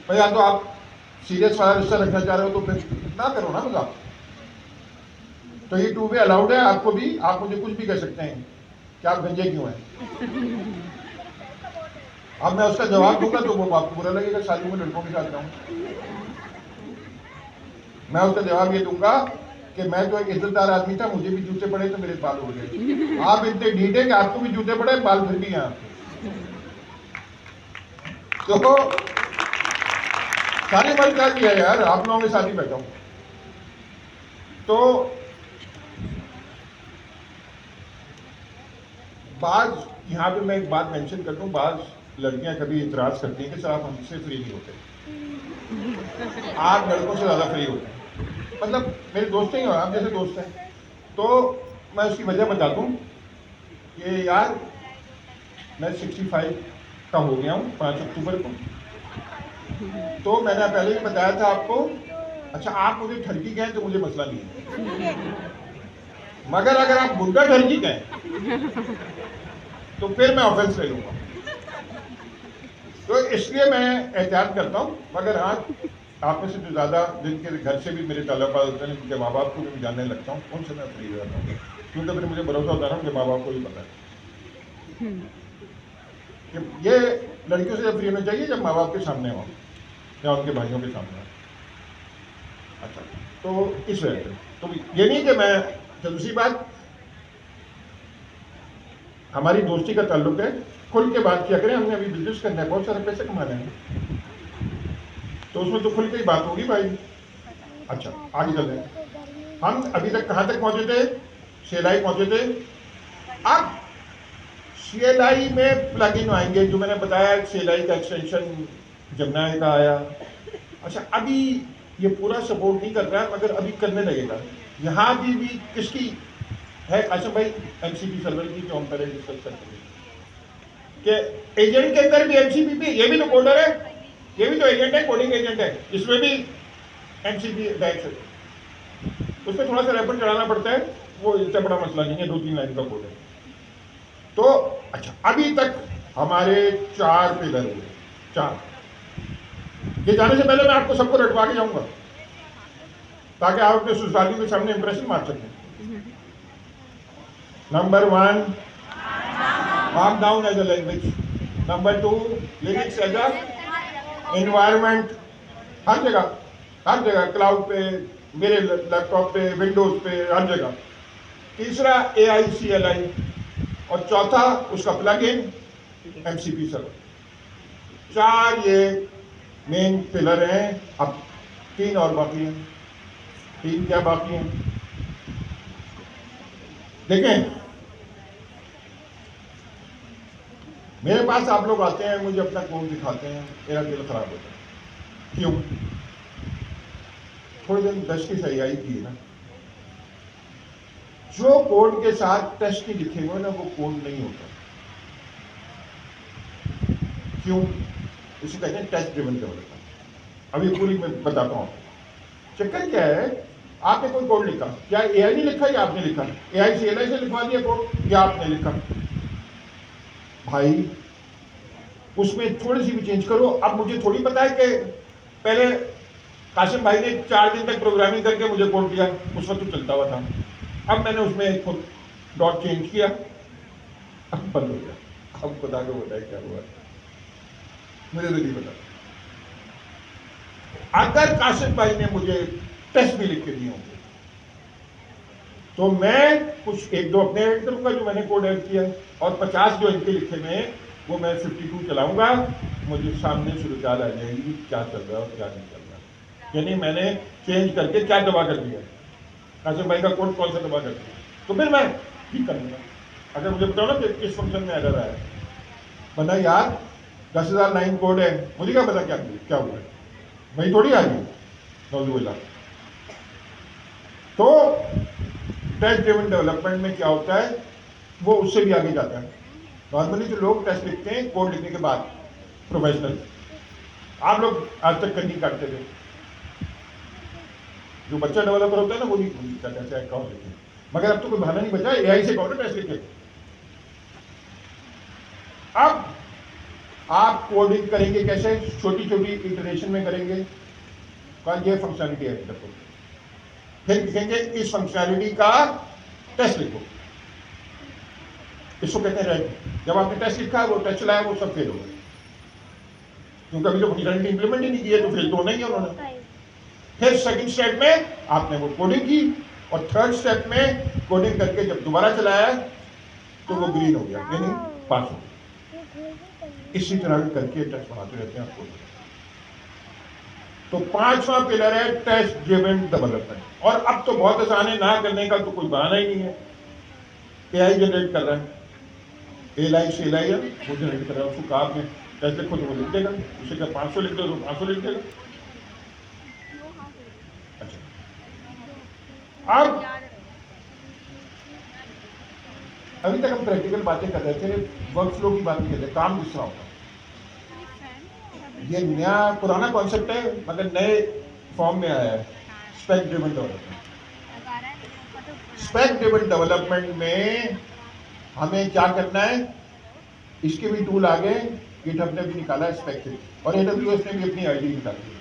भाई, या तो आप सीरियस वाला रिश्ता रखना चाह रहे हो तो फिर ना करो ना मजाक। तो ये 2 वे अलाउड है आपको भी। आप मुझे कुछ भी कह सकते हैं कि आप गंजे क्यों हैं। अब मैं उसका जवाब दूंगा तो वो आपको बुरा लगेगा, शादी में लड़कों के साथ रहूं। मैं उसका जवाब ये दूंगा कि मैं तो एक इज्जतदार आदमी था, मुझे भी जूते पड़े तो मेरे बाल उड़ गए। आप इतने ढीठे कि आपको भी जूते पड़े, बाल फिर भी हैं आपके। तो सारी बात क्या किया यार, आप लोगों के साथ ही बैठा हूं। तो बाज, यहाँ पे मैं एक बात मेंशन कर दूं, बाज लड़कियां कभी इतराज करती हैं कि सर आप हमसे फ्री नहीं होते, आप लड़कों से ज़्यादा फ्री होते हैं। मतलब मेरे दोस्त ही हो, आप जैसे दोस्त हैं। तो मैं उसकी वजह बता दूं कि यार मैं 65 का हो गया हूँ 5 अक्टूबर को। तो मैंने पहले ही बताया था आपको। अच्छा, आप मुझे ठरकी कहें तो मुझे मसला नहीं है, मगर अगर आप बुढ़ा ठरकी कहें तो फिर मैं ऑफेंस ले लूँगा। तो इसलिए मैं एहतियात करता हूँ। मगर हाँ, आप में से जो ज़्यादा जिनके घर से भी मेरे ताल्लुकात होते हैं, उनके माँ बाप को भी जानने लगता हूँ, उनसे मैं फ्री रहता हूँ, क्योंकि फिर मुझे भरोसा होता है ना उनके माँ बाप को भी पता है कि ये लड़कियों से जब फ्री होना चाहिए जब माँ बाप के सामने हो या उनके भाइयों के सामने हो। अच्छा, तो इस वजह से तो ये नहीं कि मैं, दूसरी बात, हमारी दोस्ती का ताल्लुक है, खुल के बात किया करें। हमने अभी बिजनेस करना है, बहुत सारे पैसे कमाने हैं, तो उसमें तो खुल के ही बात होगी भाई। अच्छा, आगे चलते हैं। हम अभी तक कहाँ तक पहुँचे थे? CLI पहुँचे थे। अब CLI में प्लगइन आएंगे, जो मैंने बताया CLI का एक्सटेंशन जेमिनी का आया। अच्छा, अभी ये पूरा सपोर्ट नहीं कर रहा है मगर अभी करने लगेगा। यहाँ भी किसकी है कासिम भाई, एमसीपी सर्वर की, जो हम पहले डिस्कस करते हैं कि एजेंट के अंदर भी एमसीपी भी, ये भी तो कोडर है, ये भी तो एजेंट है, कोडिंग एजेंट है, इसमें भी एमसीपी बैच है, उसमें थोड़ा सा रैपर चढ़ाना पड़ता है, वो इतना बड़ा मसला नहीं है, 2-3 लाइन का कोड है। तो अच्छा, अभी तक हमारे 4 पिलर हुए, 4। ये जाने से पहले मैं आपको सबको रटवा के जाऊंगा ताकि आप अपने ससुरालियों के सामने इंप्रेशन मार सकें। Number 1, markdown as a language. Number 2, Linux as a environment. हर जगह क्लाउड पे, मेरे लैपटॉप पे, विंडोज पे, हर जगह। तीसरा AICLI, और चौथा उसका प्लग इन MCP सर्वर। 4 ये मेन पिलर हैं। अब 3 और बाकी हैं। 3 क्या बाकी हैं देखें। मेरे पास आप लोग आते हैं, मुझे अपना कोड दिखाते हैं, मेरा दिल खराब होता है। क्यों? थोड़े दिन 10 की सही आई थी ना, जो कोड के साथ टेस्ट नहीं लिखे हुए ना, वो कोड नहीं होता। क्यों? इसे कहते हैं टेस्ट ड्रिवन डेवलपमेंट। अभी पूरी मैं बताता हूँ। चक्कर क्या है, आपने कोई कोड लिखा, क्या AI ने लिखा या आपने लिखा? AICLI से लिखवा दिया कोड या आपने लिखा? भाई उसमें थोड़ी सी भी चेंज करो। अब मुझे थोड़ी पता है कि पहले कासिम भाई ने 4 दिन तक प्रोग्रामिंग करके मुझे कोड दिया, उस वक्त तो चलता हुआ था। अब मैंने उसमें एक डॉट चेंज किया, अब बंद हो गया। अब बता दो बताए क्या हुआ, मुझे तो नहीं पता। अगर कासिम भाई ने मुझे टेस्ट भी लिख के दिए होंगे तो मैं कुछ 1-2 अपने ऐड करूंगा जो मैंने कोड ऐड किया है, और 50 जो इनके लिखे में वो मैं 52 चलाऊंगा। मुझे सामने सूरत आ जाएगी क्या चल रहा है और क्या नहीं चल रहा। यानी मैंने चेंज करके क्या दबा कर दिया, कासिम भाई का कोड कौन सा दबा कर दिया, तो फिर मैं ठीक कर लूंगा। अगर मुझे बताओ ना कि किस फंक्शन में एरर आया, वरना यार 10,000 लाइन कोड है, मुझे क्या पता क्या हुआ है, वही थोड़ी आ गई नौजुबिल्ला। तो टेस्ट ड्रिवन डेवलपमेंट में क्या होता है, वो उससे भी आगे जाता है। नॉर्मली जो लोग टेस्ट लिखते हैं कोड लिखने के बाद, प्रोफेशनल, आप लोग आज तक नहीं करते थे। जो बच्चा डेवलपर होता है ना, वो नहीं करता ऐसे अकाउंट लिखे। मगर अब तो कोई बहाना नहीं बचा, AI से कौन टेस्ट लिखे। अब आप कोडिंग करेंगे कैसे, छोटी छोटी इटरेशन में करेंगे। कल ये फंक्शनलिटी है, फिर लिखेंगे इस फंक्शनलिटी का टेस्ट लिखो, इसको कहते हैं रैंक। जब आपने टेस्ट लिखा, वो टेस्ट लाया, वो सब फेल हो गए, क्योंकि अभी जो फंक्शनलिटी इंप्लीमेंट ही नहीं की है, तो फेल तो होना ही है उन्होंने। फिर सेकंड स्टेप में आपने वो कोडिंग की, और थर्ड स्टेप में कोडिंग करके जब दोबारा चलाया तो वो ग्रीन हो गया, यानी पास हो गया। इसी तरह करके टेस्ट बनाते रहते हैं आपको। तो 5वां पिलर है टेस्ट ड्रिवन डेवलपमेंट। और अब तो बहुत आसान है, ना करने का तो कोई बहाना ही नहीं है। AI जनरेट कर रहा है, AICLI है, वो जनरेट कर रहा है। उसको कहा आपने टेस्ट लिखो तो वो लिख देगा, उसे क्या 500 लिख दो तो 500 लिख देगा। अच्छा, अब अभी तक हम प्रैक्टिकल बातें कर रहे थे, वर्क फ्लो की बात कर रहे थे, काम किस तरह होगा। ये नया पुराना कॉन्सेप्ट है मगर नए फॉर्म में आया है, spec driven development. Spec driven development में हमें क्या करना है, इसके भी टूल आ गए, गिटहब ने भी निकाला है स्पेक्टेड, और AWS ने भी अपनी आईडी निकाली है।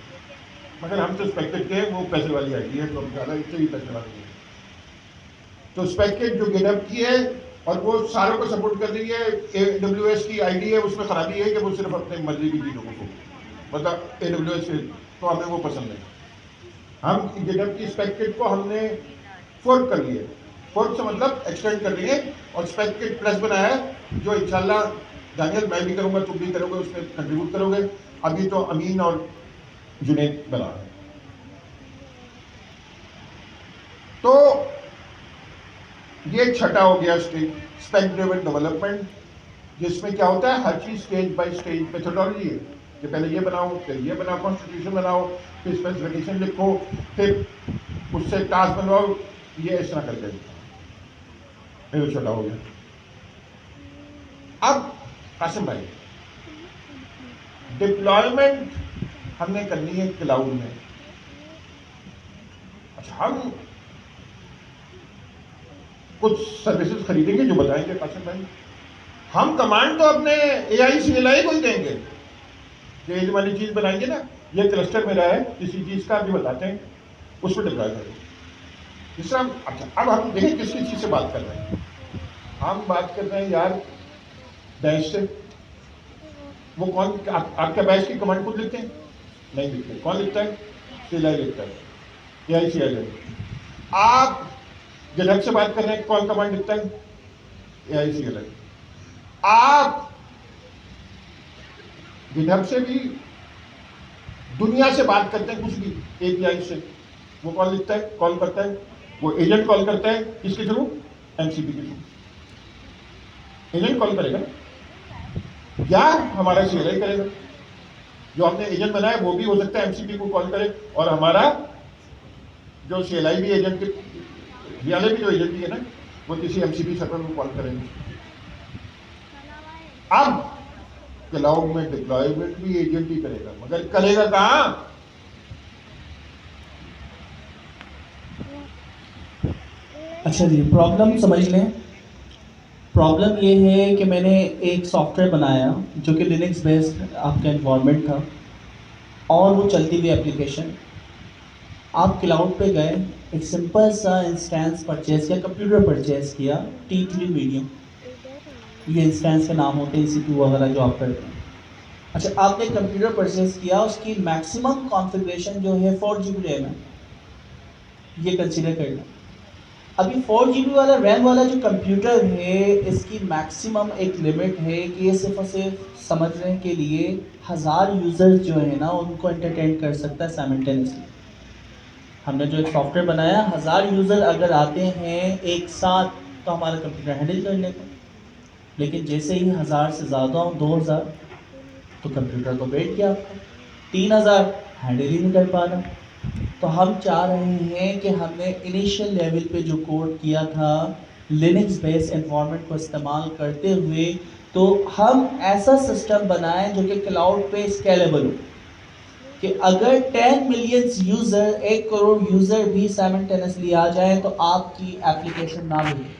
मगर हम तो स्पेक्टेड के, वो पैसे वाली आईडी है, तो निकाला इससे भी पैसे वाली है। तो स्पेक्टेड जो गिटहब की है और वो सारों को सपोर्ट कर रही है। AWS की आईडी है, उसमें खराबी है कि वो सिर्फ अपने मर्जी की चीज़ों को, मतलब AWS से, तो हमें वो पसंद नहीं। हम गिटहब की स्पेक्टेड को हमने फोर्क कर लिए, फोर्क से मतलब एक्सटेंड कर लिए, और स्पेक्टेड प्लस बनाया है, जो इंशाल्लाह दानियल मैं भी करूँगा, तुम भी करोगे, उसमें कंट्रीब्यूट करोगे। अभी तो अमीन और जुनैद बना है। तो ये छठा हो गया स्टेज, स्पेक ड्रिवन डेवलपमेंट, जिसमें क्या होता है, हर चीज स्टेज बाय स्टेज मेथोडोलॉजी है। कि पहले ये बनाओ, फिर ये बनाओ, कॉन्स्टिट्यूशन बनाओ, फिर स्पेसिफिकेशन लिखो, फिर उससे टास्क बनवाओ, ये इस तरह करके ये तो छोटा हो गया। अब कासिम भाई, डिप्लॉयमेंट हमने करनी है क्लाउड में। अच्छा, हम कुछ सर्विसेज खरीदेंगे जो बताएंगे कासिम भाई। हम कमांड तो अपने AI CLI को ही देंगे कि ये वाली चीज बनाएंगे ना, ये क्लस्टर मेरा है किसी चीज का, भी बताते हैं, उस पर डिप्लॉय करेंगे। जिस तरह अच्छा, अब हम देखें किसकी चीज से बात कर रहे हैं। हम बात कर रहे हैं यार बैच से। वो कौन आपका बैच की कमांड खुद लिखते हैं? नहीं लिखते। कौन लिखता है? CLI लिखता है, AI CLI। आप गिटहब से बात कर रहे हैं, कौन कमांड लिखता है? AI CLI। आप गिटहब से भी दुनिया से बात करते हैं, कुछ भी API से, वो कौन लिखता है, कॉल करता है? वो एजेंट कॉल करता है, किसके थ्रू? MCP के थ्रू। एजेंट कॉल करेगा या हमारा CLI करेगा। जो हमने एजेंट बनाया वो भी हो सकता है MCP को कॉल करे, और हमारा जो CLI भी एजेंट के वाले भी जो एजेंट भी है ना, वो किसी MCP सर्वर को कॉल करेंगे। अब क्लाउड में डिप्लॉयमेंट भी एजेंट ही करेगा, मगर करेगा कहां? अच्छा जी, प्रॉब्लम समझ लें। प्रॉब्लम ये है कि मैंने एक सॉफ्टवेयर बनाया जो कि लिनक्स बेस्ड आपका एनवायरनमेंट था, और वो चलती हुई एप्लीकेशन। आप क्लाउड पे गए, एक सिंपल सा इंस्टेंस परचेज किया, कंप्यूटर परचेज किया, T3 मीडियम, ये इंस्टेंस के नाम होते हैं, EC2 वगैरह जो आप करते हैं। अच्छा, आपने कंप्यूटर परचेज किया, उसकी मैक्सिमम कॉन्फ़िगरेशन जो है 4 GB रैम है, ये कंसीडर करना। अभी 4 GB वाला रैम वाला जो कंप्यूटर है, इसकी मैक्सिमम एक लिमिट है कि ये सिर्फ और सिर्फ समझने के लिए 1000 यूज़र्स जो है ना, उनको एंटरटेन कर सकता है साइमल्टेनियसली। हमने जो एक सॉफ्टवेयर बनाया, 1000 यूज़र अगर आते हैं एक साथ तो हमारा कंप्यूटर हैंडल कर लेगा। लेकिन जैसे ही 1000 से ज़्यादा हो, 2000, तो कंप्यूटर तो बैठ गया आपका, 3000 हैंडल ही नहीं कर पा रहा। तो हम चाह रहे हैं कि हमने इनिशियल लेवल पे जो कोड किया था लिनक्स बेस्ड एनवायरनमेंट को इस्तेमाल करते हुए, तो हम ऐसा सिस्टम बनाएं जो कि क्लाउड पे स्केलेबल हो, कि अगर 10 मिलियन यूज़र, 1 करोड़ यूज़र भी साइमल्टेनियसली आ जाए तो आपकी एप्लीकेशन ना मिले।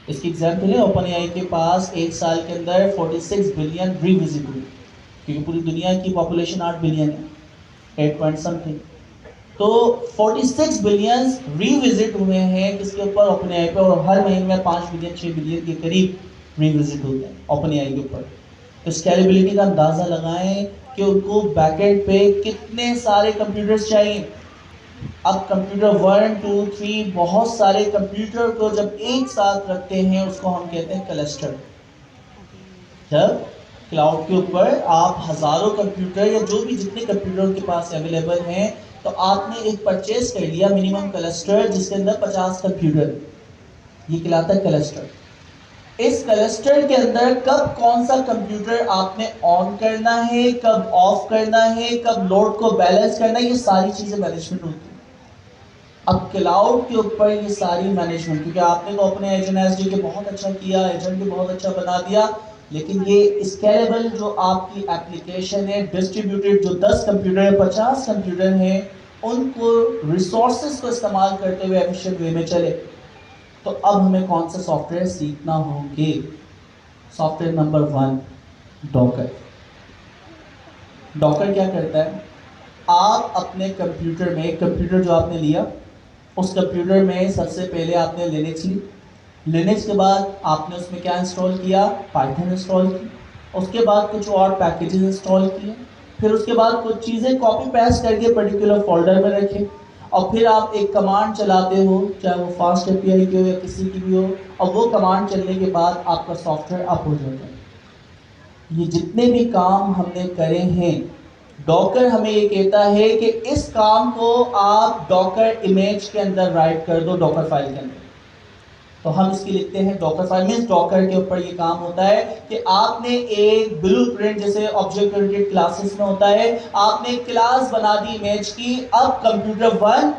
इसकी एग्जाम्पल है, ओपन AI के पास एक साल के अंदर 46 बिलियन रीविजिट हुए, क्योंकि पूरी दुनिया की पॉपुलेशन 8 बिलियन है, 8 पॉइंट समथिंग। तो 46 बिलियन रीविजिट हुए हैं किसके ऊपर? ओपन AI पे, और हर महीने में 5 बिलियन 6 बिलियन के करीब रीविजिट होते हैं ओपन AI के ऊपर। तो स्केलेबिलिटी का अंदाज़ा लगाएं कि उनको बैकएंड पे कितने सारे कंप्यूटर्स चाहिए। अब कंप्यूटर 1 2 3 बहुत सारे कंप्यूटर को जब एक साथ रखते हैं, उसको हम कहते हैं क्लस्टर। जब क्लाउड के ऊपर आप हज़ारों कंप्यूटर या जो भी जितने कंप्यूटर के पास अवेलेबल हैं, तो आपने एक परचेज कर लिया मिनिमम क्लस्टर जिसके अंदर 50 कंप्यूटर, ये कहलाता है क्लस्टर। इस क्लस्टर के अंदर कब कौन सा कंप्यूटर आपने ऑन करना है, कब ऑफ करना है, कब लोड को बैलेंस करना है, ये सारी चीज़ें मैनेजमेंट होती है। अब क्लाउड के ऊपर ये सारी मैनेजमेंट, क्योंकि आपने तो अपने एजेंट के बहुत अच्छा किया, एजेंट भी बहुत अच्छा बना दिया, लेकिन ये स्केलेबल जो आपकी एप्लीकेशन है, डिस्ट्रीब्यूटेड जो 10 कंप्यूटर है, 50 कंप्यूटर हैं, उनको रिसोर्सेज को इस्तेमाल करते हुए एफिशिएंट वे में चले। तो अब हमें कौन सा सॉफ्टवेयर सीखना होंगे? Software number 1, Docker. डॉकर क्या करता है? आप अपने कंप्यूटर में, कंप्यूटर जो आपने लिया, उस कंप्यूटर में सबसे पहले आपने लिनक्स ली, लिनक्स के बाद आपने उसमें क्या इंस्टॉल किया? पाइथन इंस्टॉल की, उसके बाद कुछ और पैकेजेस इंस्टॉल किए, फिर उसके बाद कुछ चीज़ें कॉपी पेस्ट करके पर्टिकुलर फोल्डर में रखें, और फिर आप एक कमांड चलाते हो, चाहे वो फास्ट API की हो या किसी की भी हो, और वो कमांड चलने के बाद आपका सॉफ्टवेयर अप हो जाता है। ये जितने भी काम हमने करे हैं, डॉकर हमें ये कहता है कि इस काम को आप डॉकर इमेज के अंदर राइट कर दो, डॉकर फाइल के अंदर। तो हम इसकी लिखते हैं डॉकर फाइल। मीन्स डॉकर के ऊपर ये काम होता है कि आपने एक ब्लूप्रिंट, जैसे ऑब्जेक्ट ओरिएंटेड क्लासेस में होता है, आपने क्लास बना दी इमेज की, अब computer 1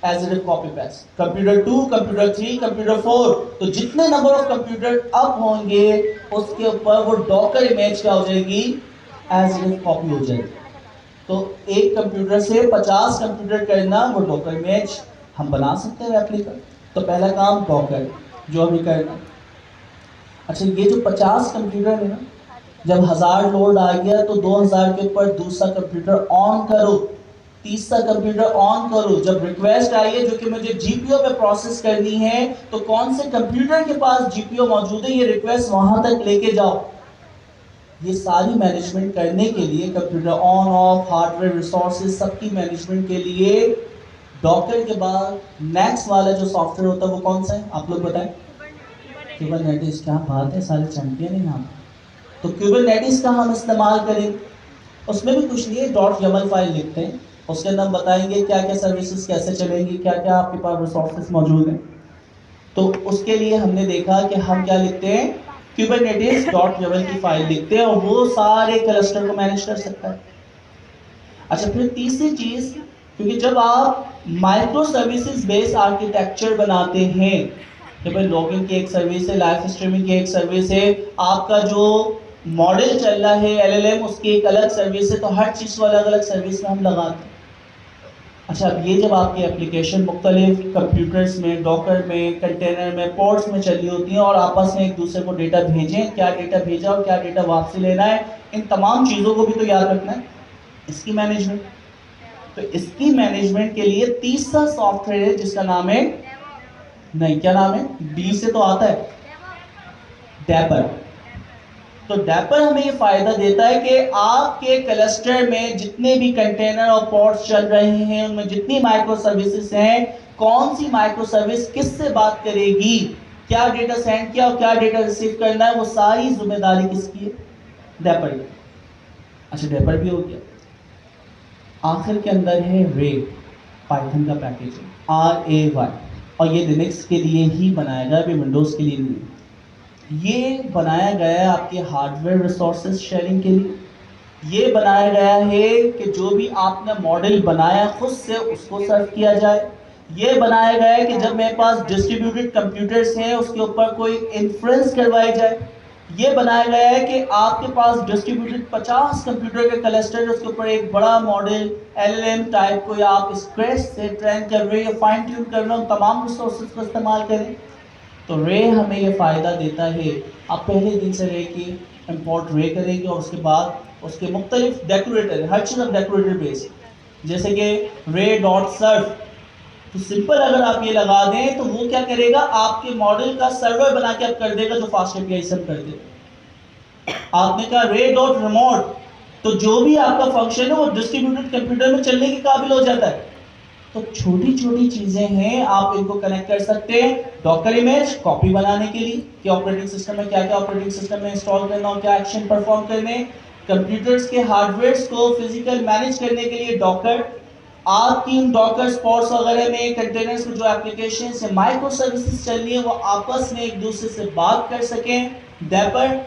as it copy paste, computer 2, computer 3, computer 4, तो जितने नंबर ऑफ कंप्यूटर अप होंगे उसके ऊपर वो डॉकर इमेज क्या हो जाएगी, एज इट कॉपी हो जाएगी। तो एक कंप्यूटर से 50 कंप्यूटर करना, वो डॉकर इमेज हम बना सकते हैं रेप्लिका। तो पहला काम डॉकर जो हमें करना। अच्छा, ये जो 50 कंप्यूटर है ना, जब 1000 लोड आ गया तो 2000 के ऊपर दूसरा कंप्यूटर ऑन करो, तीसरा कंप्यूटर ऑन करो। जब रिक्वेस्ट आई है जो कि मुझे जीपीओ पे प्रोसेस करनी है, तो कौन से कंप्यूटर के पास जीपीओ मौजूद है, ये रिक्वेस्ट वहां तक लेके जाओ। ये सारी मैनेजमेंट करने के लिए, computer on off, hardware resources सबकी मैनेजमेंट के लिए डॉकर के बाद नेक्स्ट वाला जो सॉफ्टवेयर होता है वो कौन सा है, आप लोग बताएं। क्यूबरनेटिस। क्या बात है, सारे चैंपियन हैं यहाँ पे। तो क्यूबरनेटिस का हम इस्तेमाल करें, उसमें भी कुछ नहीं है, .yaml फाइल लिखते हैं, उसके अंदर हम बताएंगे क्या क्या सर्विसेज कैसे चलेंगी, क्या क्या आपके पास रिसोर्सेज मौजूद हैं। तो उसके लिए हमने देखा कि हम क्या लिखते हैं, kubernetes.yaml की फाइल लिखते हैं और वो सारे क्लस्टर को मैनेज कर सकता है। अच्छा, फिर तीसरी चीज, क्योंकि जब आप माइक्रो सर्विसेज बेस्ड आर्किटेक्चर बनाते हैं, जब लॉगिन की एक सर्विस है, लाइव स्ट्रीमिंग की एक सर्विस है, आपका जो मॉडल चल रहा है एलएलएम उसकी एक अलग सर्विस है, तो हर चीज को अलग अलग सर्विस में हम लगाते हैं। अच्छा, अब ये जब आपकी एप्लीकेशन मुख्तलिफ कंप्यूटर्स में, डॉकर में, कंटेनर में, पोर्ट्स में चली होती हैं और आपस में एक दूसरे को डेटा भेजें, क्या डेटा भेजा और क्या डेटा वापसी लेना है, इन तमाम चीज़ों को भी तो याद रखना है, इसकी मैनेजमेंट। तो इसकी मैनेजमेंट के लिए तीसरा सॉफ्टवेयर है जिसका नाम है, नहीं क्या नाम है, डी से तो आता है, डैपर। तो डैपर हमें ये फायदा देता है कि आपके क्लस्टर में जितने भी कंटेनर और पॉड्स चल रहे हैं, उनमें जितनी माइक्रो सर्विसेज हैं, कौन सी माइक्रो सर्विस किससे बात करेगी, क्या डेटा सेंड किया और क्या डेटा रिसीव करना है, वो सारी जिम्मेदारी किसकी है, डैपर की। अच्छा, डैपर भी हो गया। आखिर के अंदर है रे, पाइथन का पैकेज RAY, और ये लिनक्स के लिए ही बनाया गया, अभी विंडोज के लिए नहीं। ये बनाया गया है आपके हार्डवेयर रिसोर्सेज शेयरिंग के लिए। ये बनाया गया है कि जो भी आपने मॉडल बनाया खुद से उसको सर्व किया जाए। ये बनाया गया है कि जब मेरे पास डिस्ट्रीब्यूटेड कंप्यूटर्स हैं उसके ऊपर कोई इन्फ्रेंस करवाई जाए। ये बनाया गया है कि आपके पास डिस्ट्रीब्यूटेड 50 कंप्यूटर के क्लस्टर, उसके ऊपर एक बड़ा मॉडल LLM टाइप को आप स्क्रैच से ट्रेन कर रहे हैं या फाइन ट्यून कर रहे हो, तमाम रिसोर्सेज को इस्तेमाल करें। तो रे हमें ये फ़ायदा देता है, आप पहले दिन से रे की इंपोर्ट रे करेंगे और उसके बाद उसके मुख्तलिफ डेकोरेटर, हर चीज़ अब डेकोरेटर बेस्ड, जैसे कि रे डॉट सर्व, तो सिंपल अगर आप ये लगा दें तो वो क्या करेगा, आपके मॉडल का सर्वर बना के आप कर देगा जो फास्ट API से कर देगा। आपने कहा रे डॉट रिमोट, तो जो भी आपका फंक्शन है वो डिस्ट्रीब्यूटेड कंप्यूटर में चलने के काबिल हो जाता है। तो छोटी छोटी चीजें हैं, आप इनको कनेक्ट कर सकते हैं। डॉकर इमेज कॉपी बनाने के लिए कि ऑपरेटिंग सिस्टम में क्या क्या ऑपरेटिंग सिस्टम में इंस्टॉल करना और क्या एक्शन परफॉर्म करने, कंप्यूटर्स के हार्डवेयर को फिजिकल मैनेज करने के लिए डॉकर, आपकी इन डॉकर स्पॉट्स वगैरह में कंटेनर्स में जो एप्लीकेशन से माइक्रो सर्विसेज चल रही है वो आपस में एक दूसरे से बात कर सकें, डैपर,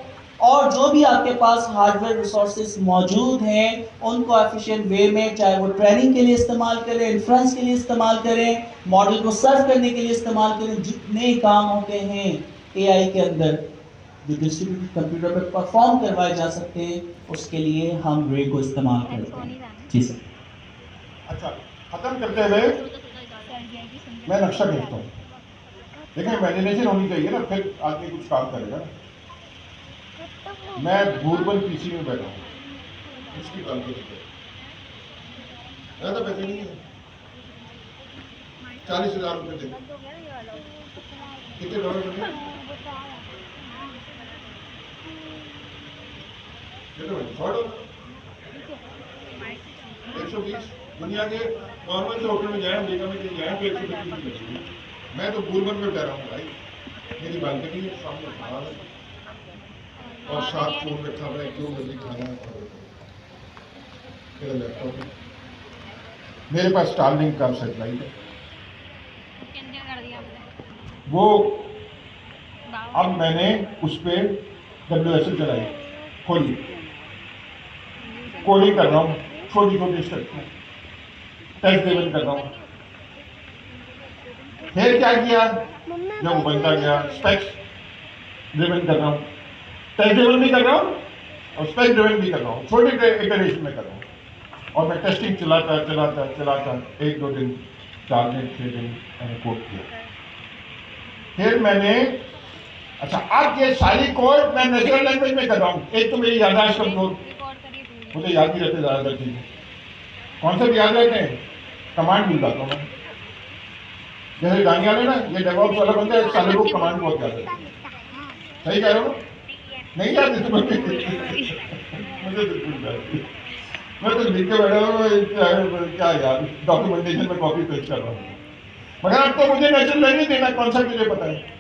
और जो भी आपके पास हार्डवेयर रिसोर्सेज मौजूद हैं उनको एफिशिएंट वे में, चाहे वो ट्रेनिंग के लिए इस्तेमाल करें, इन्फ्रेंस के लिए इस्तेमाल करें, मॉडल को सर्व करने के लिए इस्तेमाल करें, जितने काम होते हैं AI के अंदर जो डिस्ट्रीब्यूटेड कंप्यूटर पर परफॉर्म करवाए जा सकते हैं, उसके लिए हम रे को इस्तेमाल करते हैं। जी सर। अच्छा, खत्म करते हुए मैं नक्शा खींचता हूँ, लेकिन इमेजिनेशन होनी चाहिए ना, फिर आदमी कुछ काम करेगा ना। मैं बूरबन PC में बैठा हूँ, उसकी बात ज़्यादा पैसे नहीं है, 40,000 रुपये दे, कितने डॉलर बने, 120। दुनिया के नॉर्मल से होटल में जाए, अमेरिका में कहीं जाए तो 120। मैं तो बूरबन में बैठा हूँ भाई, मेरी बालकनी है, सामने बाहर है और साथ फोन रखा हुआ है, जो मर्जी खाना है, मेरा लैपटॉप है, मेरे पास स्टारलिंक का सैटेलाइट है, वो अब मैंने उस पर WSL चलाई, खोली, कोडिंग कर रहा हूँ, छोटी छोटी स्टेप्स में टेस्ट ड्रिवन कर रहा हूँ। फिर क्या किया, जब बनता गया स्पेक्स ड्रिवन कर रहा हूँ, टेस्ट ड्रिवन भी कर रहा हूँ और स्पेक्स ड्रिवन भी कर रहा हूँ, छोटे इटरेशन में कर रहा हूँ। और मैं टेस्टिंग चलाता 1 2 दिन 4 दिन 6 दिन मैंने कोड किया। फिर मैंने अच्छा अब ये सारी कोड मैं नेचुरल लैंग्वेज में कर रहा हूँ। एक तो मेरी याददाश्त कमजोर, मुझे याद नहीं रहते ज़्यादातर चीज़ें, कॉन्सेप्ट याद रहते हैं, कमांड भूल जाता हूँ मैं। जैसे दानियाल है ना, ये डेवॉप्स वाला बंदा है, साले को कमांड बहुत याद है। सही कह रहा हूँ, नहीं याद है मुझे बिल्कुल याद। मैं तो लिख के बैठा हूँ, क्या यार डॉक्यूमेंटेशन में कॉपी पेस्ट कर रहा हूँ, मगर अब तो मुझे नेचुरल लैंग्वेज देना, कॉन्सेप्ट मुझे पता है।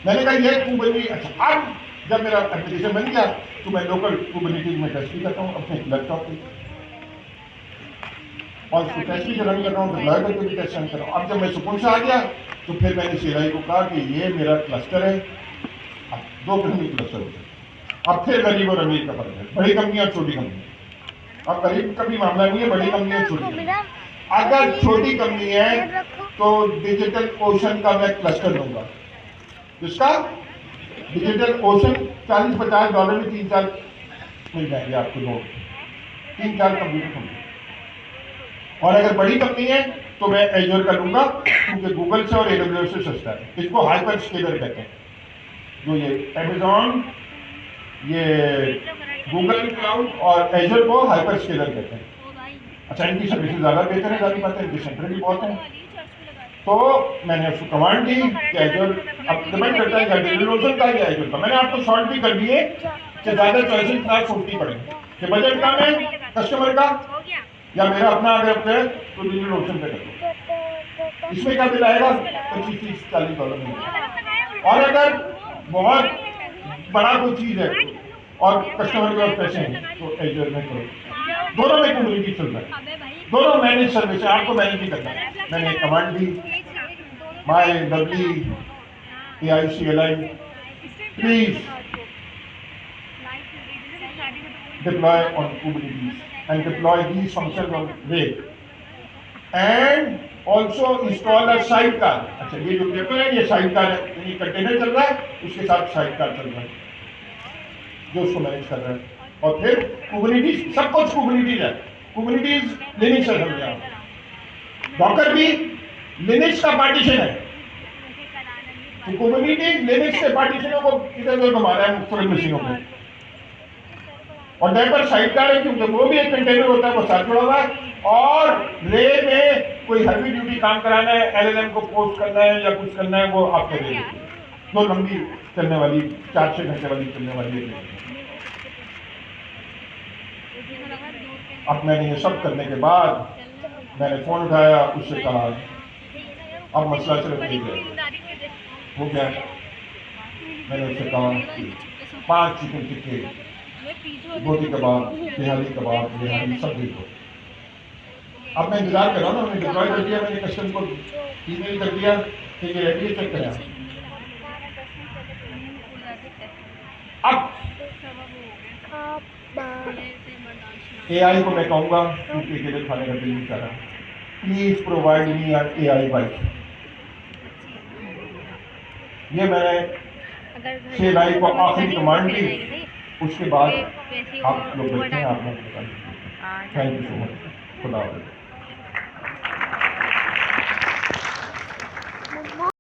मैंने कहा ये कुबरनेटिस, अच्छा अब जब मेरा एप्लीकेशन बन गया तो मैं लोकल कुबरनेटिस में टेस्ट भी करता हूँ अपने लैपटॉप पे, और उसको टेस्ट भी रन कर रहा हूँ, डिप्लॉय करके भी टेस्ट रन कर रहा हूँ। अब जब मैं सुकून से आ गया तो फिर मैंने CLI को कहा कि ये मेरा क्लस्टर है, अब 2 किस्म के क्लस्टर होते हैं। अब फिर गरीब और अमीर का फर्क है, बड़ी कंपनी और छोटी कंपनी। अब गरीब का भी मामला नहीं है, बड़ी कंपनी और छोटी कंपनी। अगर छोटी कंपनी है तो डिजिटल ओशन का मैं क्लस्टर दूंगा, जिसका डिजिटल ओशन $40-50 में 3-4 मिल जाएंगे आपको, लोग 3-4 कंप्यूटर कंपनी। और अगर बड़ी कंपनी है तो मैं एजोर का लूंगा, क्योंकि गूगल से और AWS से सस्ता है। इसको हाइपर स्केलर कहते हैं, जो ये अमेजॉन, ये गूगल क्लाउड और एजोर को हाइपर स्केलर कहते हैं। अच्छा, इनकी सर्विसेज ज़्यादा बेहतर है, ज़्यादा बात है, इनके सेंटर भी बहुत हैं। तो मैंने उसको कमांड दी कि एजोर, अब डिपेंड करता है डिजिटल ओशन का या एजोर का। मैंने आपको शॉर्ट भी कर दिए कि ज़्यादा चॉइसेस ना सोचनी पड़े कि बजट कम है कस्टमर का या मेरा अपना अगर है तो डिजिटल ओशन पे करो। इसमें क्या बिल आएगा, $25-30-40 में। और अगर बहुत बड़ा कोई चीज़ है और कस्टमर के पास पैसे हैं तो एजोर में करो। दोनों में कम्युनिटी चल रहा है, दोनों मैनेज सर्विस है, आपको मैनेज ही करना है। मैंने एक command the, my W AICLI please deploy on Kubernetes and deploy these functions on Wake and also install a sidecar। अच्छा, ये जो पेपर है ये साइडकार है, यानी कंटेनर चल रहा है उसके साथ साइडकार चल रहा है जो उसको मैनेज कर रहा है। और फिर कुबरनेटिस, सब कुछ कुबरनेटिस है, कुबरनेटिस लिनक्स है, समझ आप, डॉकर भी लिनक्स का पार्टीशन है। तो कुबरनेटिस लिनक्स के पार्टीशनों को इधर उधर घुमा रहा है मुख्तलिफ मशीनों पे। और डेपर साइडकार है क्योंकि वो भी एक कंटेनर होता है, वो साथ जुड़ा हुआ है। और रे में कोई हैवी ड्यूटी काम कराना है, LLM को पोस्ट करना है या कुछ करना है, वो आपके रे जो लंबी चलने वाली 4-6 घंटे वाली चलने वाली है। अब मैंने ये सब करने के बाद मैंने फोन उठाया, उससे कहा अब मसला सिर्फ एक है, वो क्या है? मैंने उससे कहा 5 चिकन टिक्के, बोटी कबाब, बिहारी कबाब, बिहारी सब दे दो। अब मैं इंतजार कर रहा हूँ ना, मैंने डिप्लॉय कर दिया, मैंने कस्टमर को ईमेल कर दिया कि ये रेडी है, चेक करें। अब AI को मैं कहूँगा क्योंकि अकेले खाने का दिल नहीं कर रहा, please provide me an AI wife. ये मैंने CLI को आखिरी कमांड दी, उसके बाद आप लोग बैठे हैं, आप लोग थैंक यू सो मच, खुदा हाफिज़।